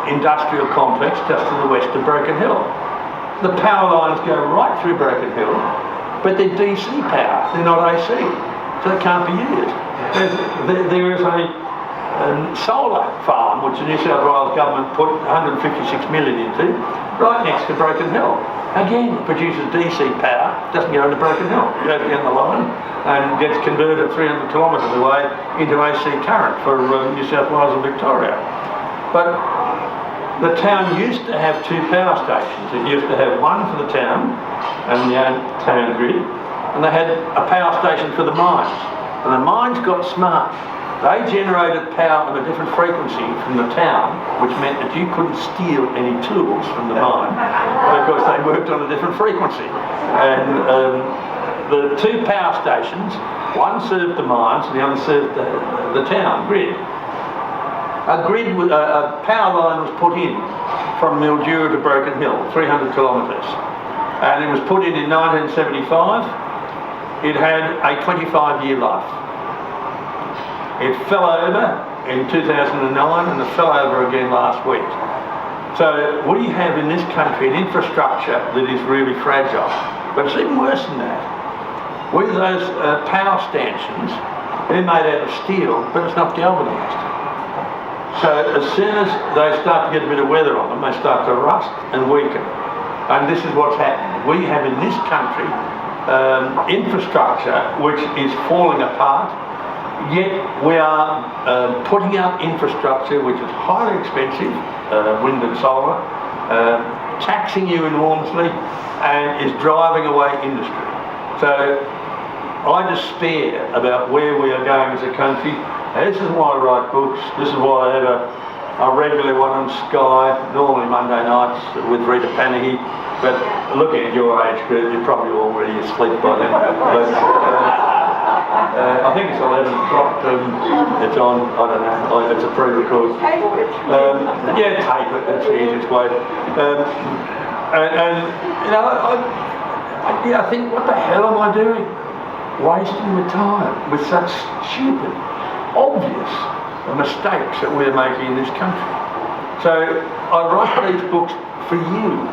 Speaker 1: industrial complex just to the west of Broken Hill. The power lines go right through Broken Hill, but they're DC power, they're not AC, so they can't be used. There is a solar farm which the New South Wales government put 156 million into, right next to Broken Hill. Again, produces DC power, doesn't go into Broken Hill, it goes down the line and gets converted 300 kilometres away into AC current for New South Wales and Victoria. But the town used to have two power stations. It used to have one for the town and the town grid, and they had a power station for the mines. And the mines got smart. They generated power on a different frequency from the town, which meant that you couldn't steal any tools from the mine because they worked on a different frequency. And the two power stations, one served the mines and the other served the town grid. A power line was put in from Mildura to Broken Hill, 300 kilometres. And it was put in 1975. It had a 25-year life. It fell over in 2009 and it fell over again last week. So we have in this country an infrastructure that is really fragile. But it's even worse than that. With those power stanchions, they're made out of steel, but it's not galvanised. So as soon as they start to get a bit of weather on them, they start to rust and weaken. And this is what's happening. We have in this country infrastructure which is falling apart, yet we are putting up infrastructure which is highly expensive, wind and solar, taxing you enormously and is driving away industry. So I despair about where we are going as a country. This is why I write books. This is why I have a regular one on Sky, normally Monday nights with Rita Panahy. But looking at your age group, you're probably already asleep by then. But, I think it's 11 o'clock. It's on, I don't know, it's a pre-record. Yeah, tape it, that's the easiest way. And you know, I think, what the hell am I doing? Wasting my time with such stupid, obvious mistakes that we're making in this country. So I write these books for you.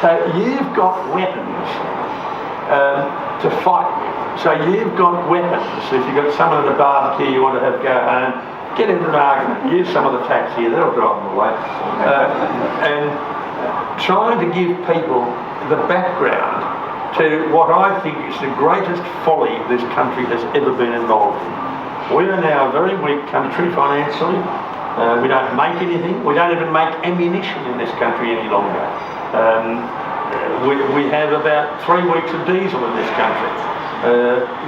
Speaker 1: So you've got weapons to fight with. So you've got weapons. If you've got someone at a barbecue you want to have go home, get into an argument. Use some of the facts here, that'll drive them away. And trying to give people the background to what I think is the greatest folly this country has ever been involved in. We are now a very weak country financially. We don't make anything. We don't even make ammunition in this country any longer. We have about 3 weeks of diesel in this country.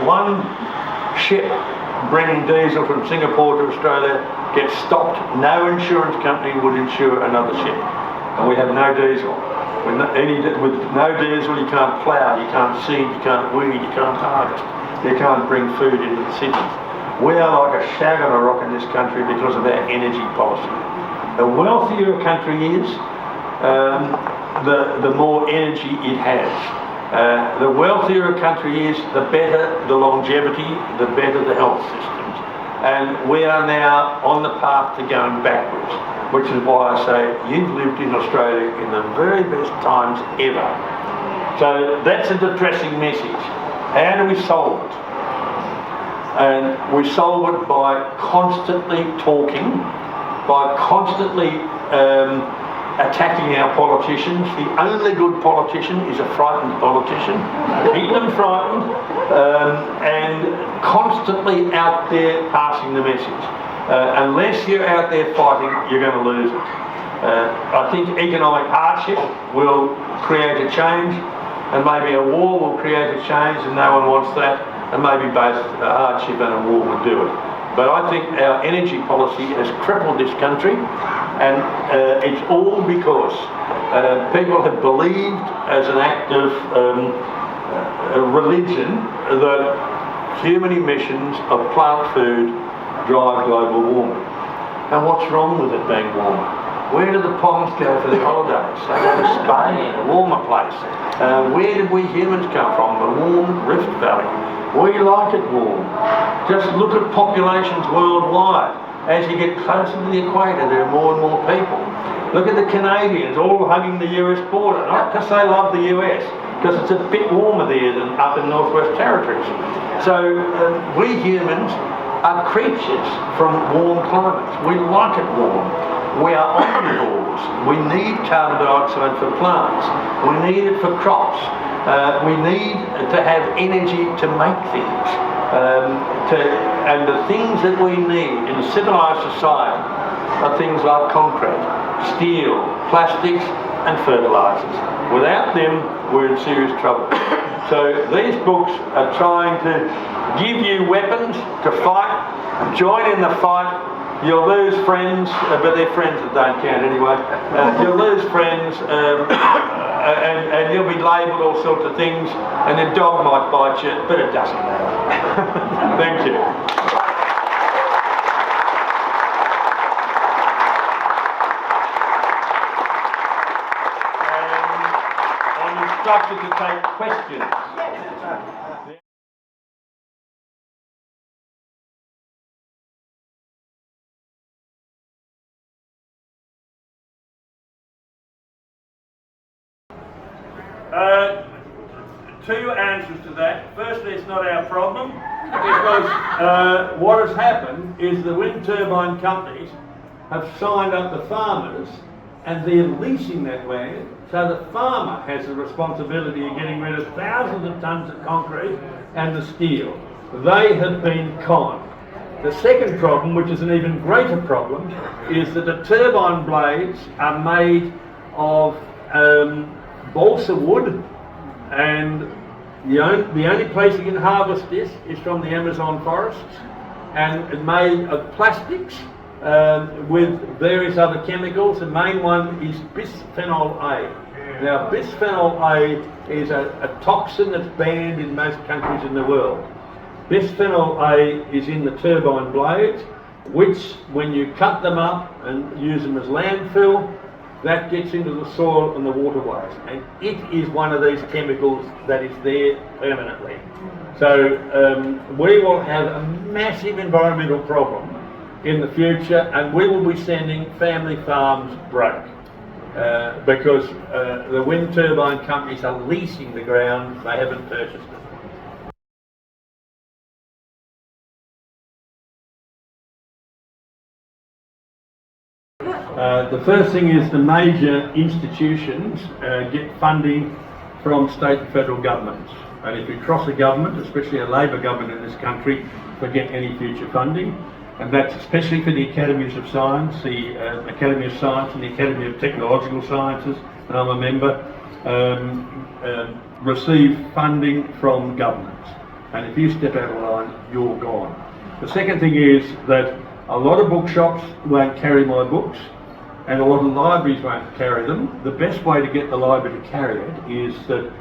Speaker 1: One ship bringing diesel from Singapore to Australia gets stopped. No insurance company would insure another ship. And we have no diesel. With no diesel, you can't plough, you can't seed, you can't weed, you can't harvest. You can't bring food into the cities. We are like a shag on a rock in this country because of our energy policy. The wealthier a country is, the more energy it has. The wealthier a country is, the better the longevity, the better the health systems. And we are now on the path to going backwards, which is why I say you've lived in Australia in the very best times ever. So that's a depressing message. How do we solve it? And we solve it by constantly talking, by constantly attacking our politicians. The only good politician is a frightened politician. Keep them frightened and constantly out there passing the message. Unless you're out there fighting, you're going to lose it. I think economic hardship will create a change, and maybe a war will create a change, and no one wants that, and maybe both a hardship and a war would do it. But I think our energy policy has crippled this country, and it's all because people have believed as an act of religion that human emissions of plant food drive global warming. And what's wrong with it being warmer? Where do the ponds go for the holidays? They go to Spain, a warmer place. Where did we humans come from? The warm Rift Valley. We like it warm. Just look at populations worldwide. As you get closer to the equator, there are more and more people. Look at the Canadians all hugging the US border, not because they love the US, because it's a bit warmer there than up in Northwest Territories. So we humans are creatures from warm climates. We like it warm. We are omnivores. We need carbon dioxide for plants. We need it for crops. We need to have energy to make things. And the things that we need in a civilised society are things like concrete, steel, plastics and fertilisers. Without them, we're in serious trouble. So these books are trying to give you weapons to fight. Join in the fight. You'll lose friends, but they're friends that don't count anyway. You'll lose friends, and you'll be labelled all sorts of things, and your dog might bite you, but it doesn't matter. Thank you. And I'm instructed to take questions. Two answers to that. Firstly, it's not our problem, because what has happened is the wind turbine companies have signed up the farmers and they're leasing that land, so the farmer has the responsibility of getting rid of thousands of tonnes of concrete and the steel. They have been conned. The second problem, which is an even greater problem, is that the turbine blades are made of balsa wood, and the only place you can harvest this is from the Amazon forests, and it's made of plastics with various other chemicals. The main one is bisphenol A. Now, bisphenol A is a toxin that's banned in most countries in the world. Bisphenol A is in the turbine blades, which when you cut them up and use them as landfill, that gets into the soil and the waterways, and it is one of these chemicals that is there permanently. So we will have a massive environmental problem in the future, and we will be sending family farms broke because the wind turbine companies are leasing the ground, they haven't purchased it. The first thing is the major institutions get funding from state and federal governments. And if you cross a government, especially a Labor government in this country, forget any future funding.
Speaker 2: and that's especially for the Academies of Science, the Academy of Science and the Academy of Technological Sciences, and I'm a member, receive funding from governments. And if you step out of line, you're gone. The second thing is that a lot of bookshops won't carry my books, and a lot of libraries won't carry them. The best way to get the library to carry it is that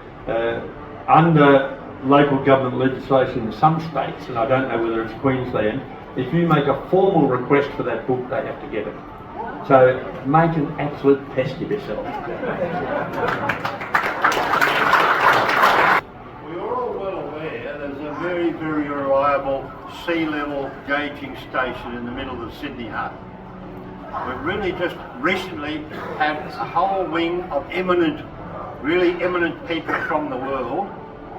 Speaker 2: under local government legislation in some states, and I don't know whether it's Queensland, if you make a formal request for that book, they have to get it. So make an absolute pest of yourself.
Speaker 3: We're all well aware there's a very, very reliable sea level gauging station in the middle of the Sydney Harbour. We've really just recently had a whole wing of really eminent people from the world,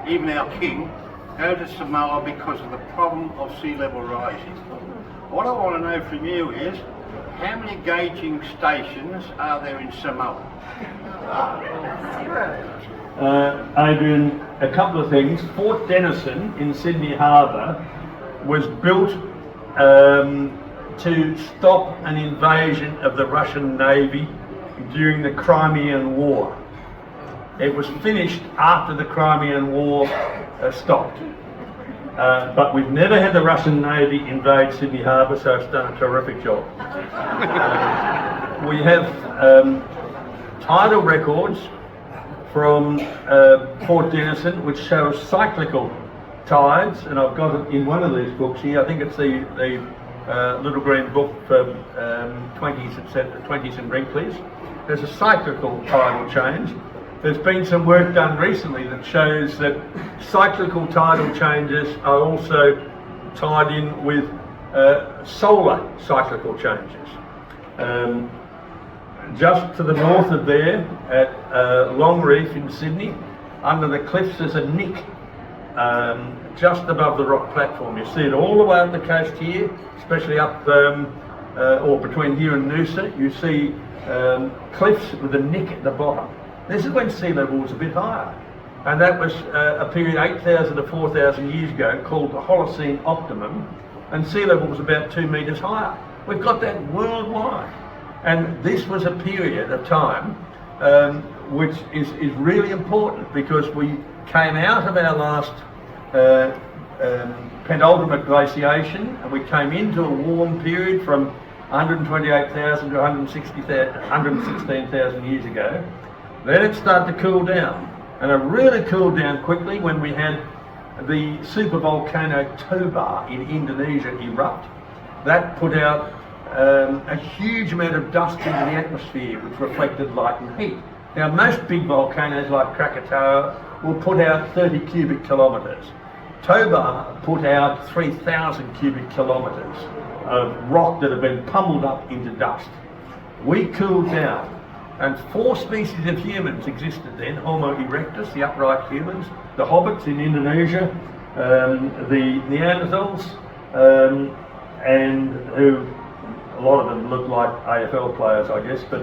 Speaker 3: even our king, go to Samoa because of the problem of sea level rising. What I want to know from you is, how many gauging stations are there in Samoa?
Speaker 2: Adrian, a couple of things. Fort Denison in Sydney Harbour was built to stop an invasion of the Russian Navy during the Crimean War. It was finished after the Crimean War stopped. But we've never had the Russian Navy invade Sydney Harbour, so it's done a terrific job. We have tidal records from Fort Denison which show cyclical tides, and I've got it in one of these books here. I think it's the little green book for 20s and Wrinklies. There's a cyclical tidal change. There's been some work done recently that shows that cyclical tidal changes are also tied in with solar cyclical changes. Just to the north of there, at Long Reef in Sydney, under the cliffs there's a nick just above the rock platform. You see it all the way up the coast here, especially up or between here and Noosa. You see cliffs with a nick at the bottom. This is when sea level was a bit higher, and that was a period 8,000 to 4,000 years ago called the Holocene Optimum, and sea level was about 2 metres higher. We've got that worldwide, and this was a period of time which is really important, because we came out of our last penultimate glaciation, and we came into a warm period from 128,000 to 116,000 years ago. Then it started to cool down, and it really cooled down quickly when we had the supervolcano Toba in Indonesia erupt. That put out a huge amount of dust into the atmosphere, which reflected light and heat. Now, most big volcanoes like Krakatoa will put out 30 cubic kilometres. Toba put out 3,000 cubic kilometres of rock that had been pummeled up into dust. We cooled down, and 4 species of humans existed then: Homo erectus, the upright humans, the hobbits in Indonesia, the Neanderthals, and who a lot of them look like AFL players, I guess, but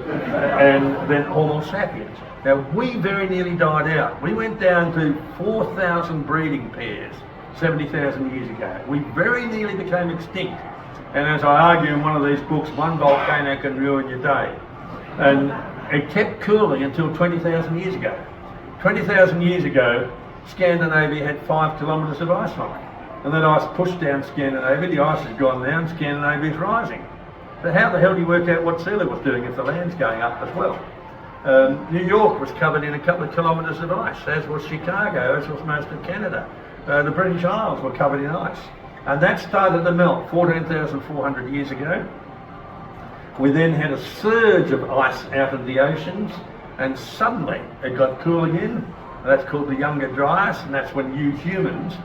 Speaker 2: and then Homo sapiens. Now, we very nearly died out. We went down to 4,000 breeding pairs 70,000 years ago. We very nearly became extinct. And as I argue in one of these books, one volcano can ruin your day. And it kept cooling until 20,000 years ago. 20,000 years ago, Scandinavia had 5 kilometres of ice on it. And that ice pushed down Scandinavia. The ice has gone down, Scandinavia is rising. But how the hell do you work out what sea level was doing if the land's going up as well? New York was covered in a couple of kilometres of ice, as was Chicago, as was most of Canada. The British Isles were covered in ice. And that started to melt 14,400 years ago. We then had a surge of ice out of the oceans, and suddenly it got cool again. That's called the Younger Dryas, and that's when you humans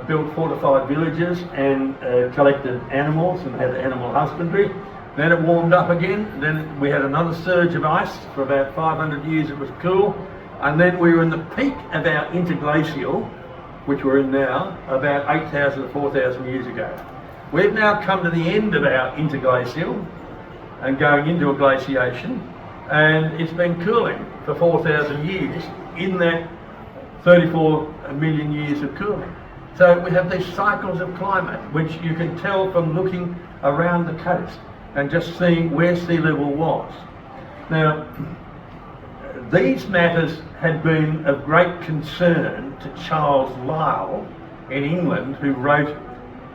Speaker 2: built fortified villages and collected animals and had animal husbandry. Then it warmed up again. Then we had another surge of ice for about 500 years. It was cool, and then we were in the peak of our interglacial, which we're in now, about 8,000 to 4,000 years ago. We've now come to the end of our interglacial and going into a glaciation, and it's been cooling for 4,000 years in that 34 million years of cooling. So we have these cycles of climate, which you can tell from looking around the coast and just seeing where sea level was. Now, these matters had been of great concern to Charles Lyell in England, who wrote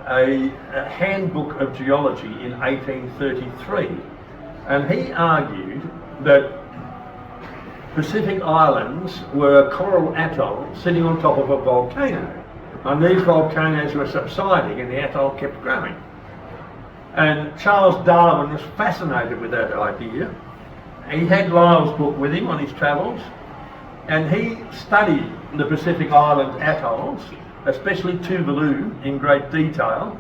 Speaker 2: a handbook of geology in 1833, and he argued that Pacific Islands were a coral atoll sitting on top of a volcano, and these volcanoes were subsiding and the atoll kept growing. And Charles Darwin was fascinated with that idea. He had Lyell's book with him on his travels, and he studied the Pacific Island atolls, especially Tuvalu, in great detail,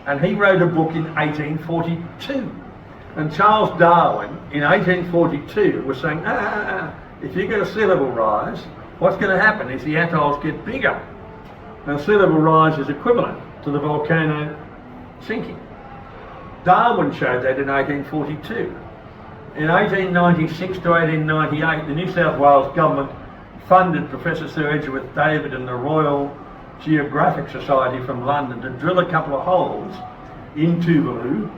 Speaker 2: and he wrote a book in 1842. And Charles Darwin in 1842 was saying, if you get a sea level rise, what's going to happen is the atolls get bigger. And sea level rise is equivalent to the volcano sinking. Darwin showed that in 1842. In 1896 to 1898, the New South Wales government funded Professor Sir Edgeworth David and the Royal Geographic Society from London to drill a couple of holes in Tuvalu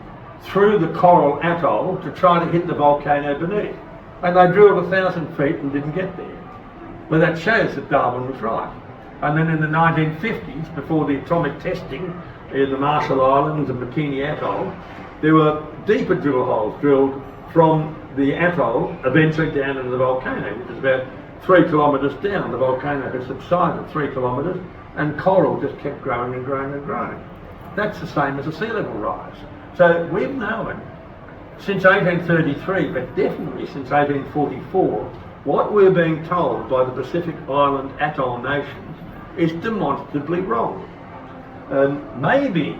Speaker 2: through the coral atoll to try to hit the volcano beneath. And they drilled 1,000 feet and didn't get there. Well, that shows that Darwin was right. And then in the 1950s, before the atomic testing in the Marshall Islands and Bikini Atoll, there were deeper drill holes drilled from the atoll eventually down into the volcano, which is about 3 kilometres down. The volcano has subsided 3 kilometres, and coral just kept growing and growing and growing. That's the same as a sea level rise. So we've known since 1833, but definitely since 1844, what we're being told by the Pacific Island atoll nations is demonstrably wrong. Maybe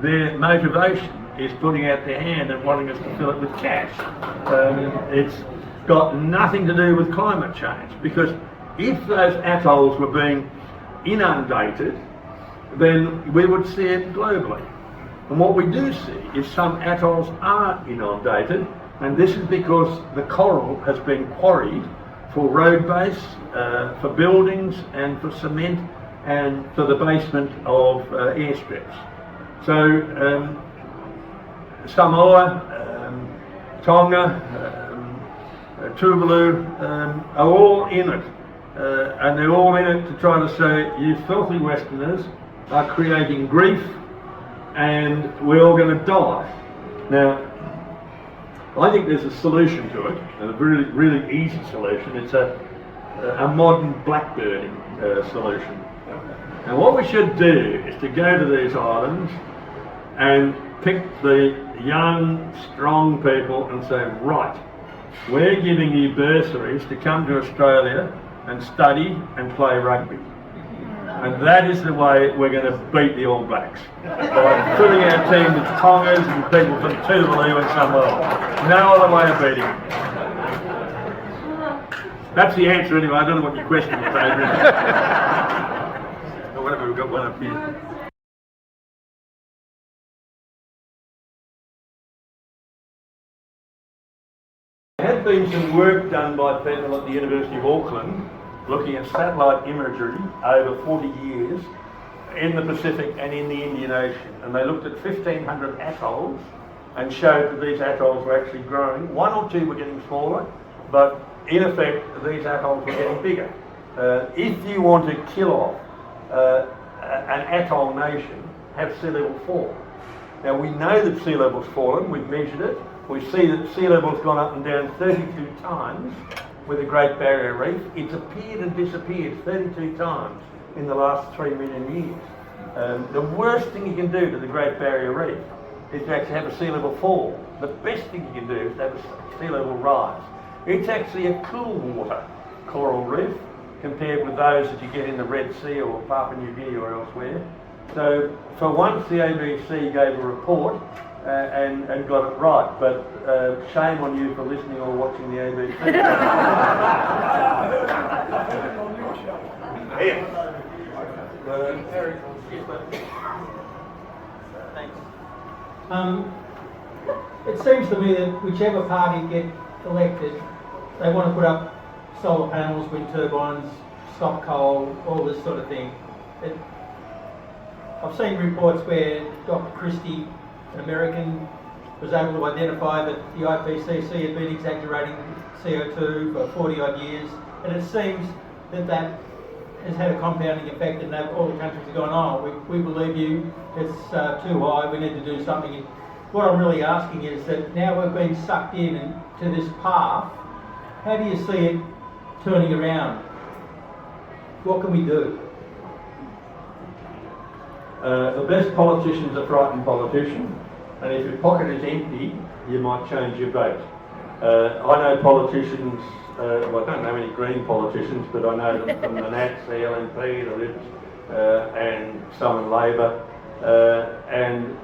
Speaker 2: their motivation is putting out their hand and wanting us to fill it with cash. It's got nothing to do with climate change, because if those atolls were being inundated, then we would see it globally. And what we do see is some atolls are inundated, and this is because the coral has been quarried for road base, for buildings, and for cement, and for the basement of airstrips. So Samoa, Tonga, Tuvalu are all in it, and they're all in it to try to say, you filthy Westerners are creating grief and we're all going to die. Now, I think there's a solution to it, and a really, really easy solution. It's a modern blackbirding solution. And what we should do is to go to these islands and pick the young, strong people and say, right, we're giving you bursaries to come to Australia and study and play rugby. And that is the way we're going to beat the All Blacks. By filling our team with Tongas and people from Tuvalu and somewhere else. No other way of beating them. That's the answer anyway. I don't know what your question was, Adrian. Or whatever, we've got one up here. There had been some work done by people at the University of Auckland looking at satellite imagery over 40 years in the Pacific and in the Indian Ocean. And they looked at 1,500 atolls and showed that these atolls were actually growing. One or two were getting smaller, but in effect, these atolls were getting bigger. If you want to kill off an atoll nation, have sea level fall. Now we know that sea level's fallen, we've measured it. We see that sea level's gone up and down 32 times with the Great Barrier Reef. It's appeared and disappeared 32 times in the last 3 million years. The worst thing you can do to the Great Barrier Reef is to actually have a sea level fall. The best thing you can do is to have a sea level rise. It's actually a cool water coral reef compared with those that you get in the Red Sea or Papua New Guinea or elsewhere. So for once the ABC gave a report and got it right, but shame on you for listening or watching the ABC.
Speaker 4: It seems to me that whichever party gets elected, they want to put up solar panels, wind turbines, stop coal, all this sort of thing. I've seen reports where Dr. Christie, an American, was able to identify that the IPCC had been exaggerating CO2 for 40 odd years, and it seems that that has had a compounding effect, and all the countries have gone, oh, we believe you, it's too high, we need to do something. What I'm really asking is that now we've been sucked in to this path, how do you see it turning around? What can we do?
Speaker 1: The best politician's a frightened politician, and if your pocket is empty, you might change your vote. I know politicians, well, I don't know any Green politicians, but I know them from the Nats, the LNP, the Libs, and some in Labor, and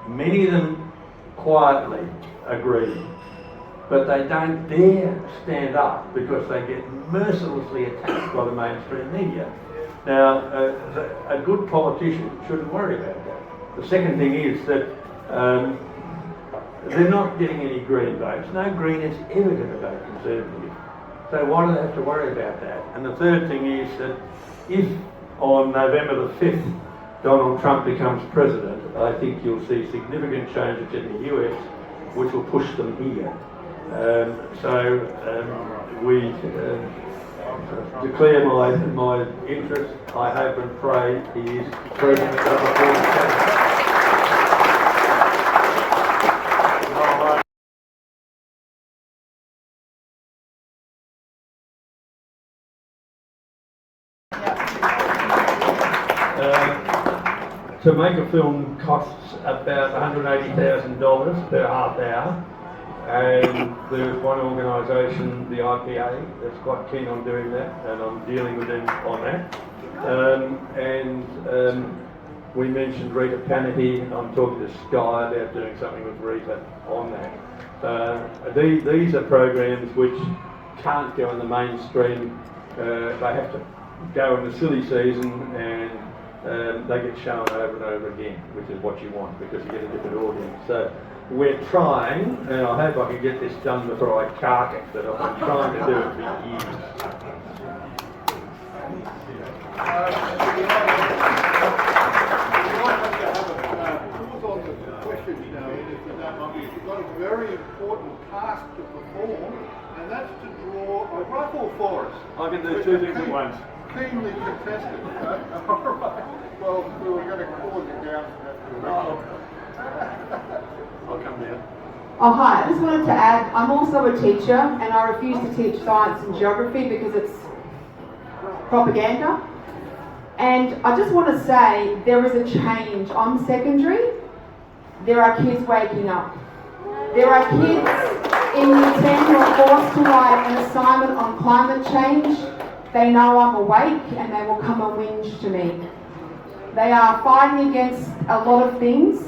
Speaker 1: many of them quietly agree, but they don't dare stand up because they get mercilessly attacked by the mainstream media. Now, a good politician shouldn't worry about that. The second thing is that they're not getting any Green votes. No Green is ever going to vote Conservative. So why do they have to worry about that? And the third thing is that if on November the 5th Donald Trump becomes president, I think you'll see significant changes in the US which will push them here. We declare my interest. I hope and pray he is president of the 47th. To make a film costs about $180,000 per half hour, and there's one organisation, the IPA, that's quite keen on doing that, and I'm dealing with them on that. We mentioned Rita Panahi. I'm talking to Sky about doing something with Rita on that. These are programs which can't go in the mainstream. They have to go in the silly season, and they get shown over and over again, which is what you want because you get a different audience. So we're trying, and I hope I can get this done before I cark it, but I've been trying to do it for years.
Speaker 5: You've got a very important task to perform, and that's to draw a ruffle for us.
Speaker 1: I can do two things at once.
Speaker 5: Keenly contested. All right. Well, we were going to call you down for that.
Speaker 1: I'll come down.
Speaker 6: Oh hi, I just wanted to add, I'm also a teacher and I refuse to teach science and geography because it's propaganda. And I just want to say there is a change. I'm secondary. There are kids waking up. There are kids in year 10 who are forced to write an assignment on climate change. They know I'm awake and they will come and whinge to me. They are fighting against a lot of things.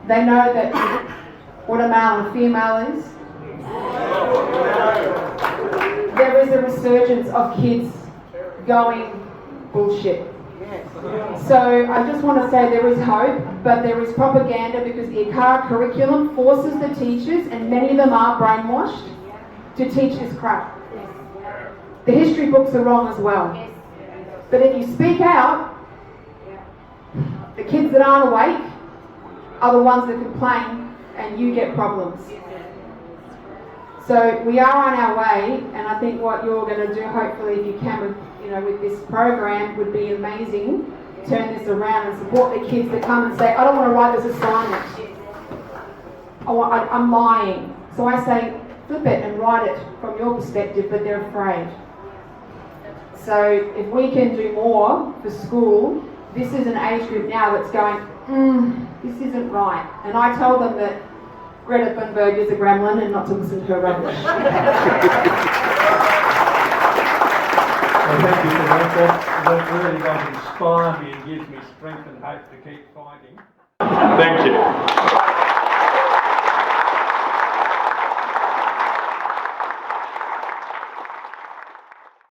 Speaker 6: They know that what a male and female is. There is a resurgence of kids going bullshit. So I just want to say there is hope, but there is propaganda because the ICAR curriculum forces the teachers, and many of them are brainwashed, to teach this crap. The history books are wrong as well. But if you speak out, the kids that aren't awake are the ones that complain and you get problems. So we are on our way, and I think what you're going to do, hopefully if you can with this program, would be amazing. Turn this around and support the kids that come and say, I don't want to write this assignment. I'm lying. So I say, flip it and write it from your perspective, but they're afraid. So if we can do more for school, this is an age group now that's going, this isn't right. And I tell them that Greta Thunberg is a gremlin and not to listen to her rubbish.
Speaker 1: Well, thank you for that. That really does inspire me and gives me strength and hope to keep fighting. Thank you.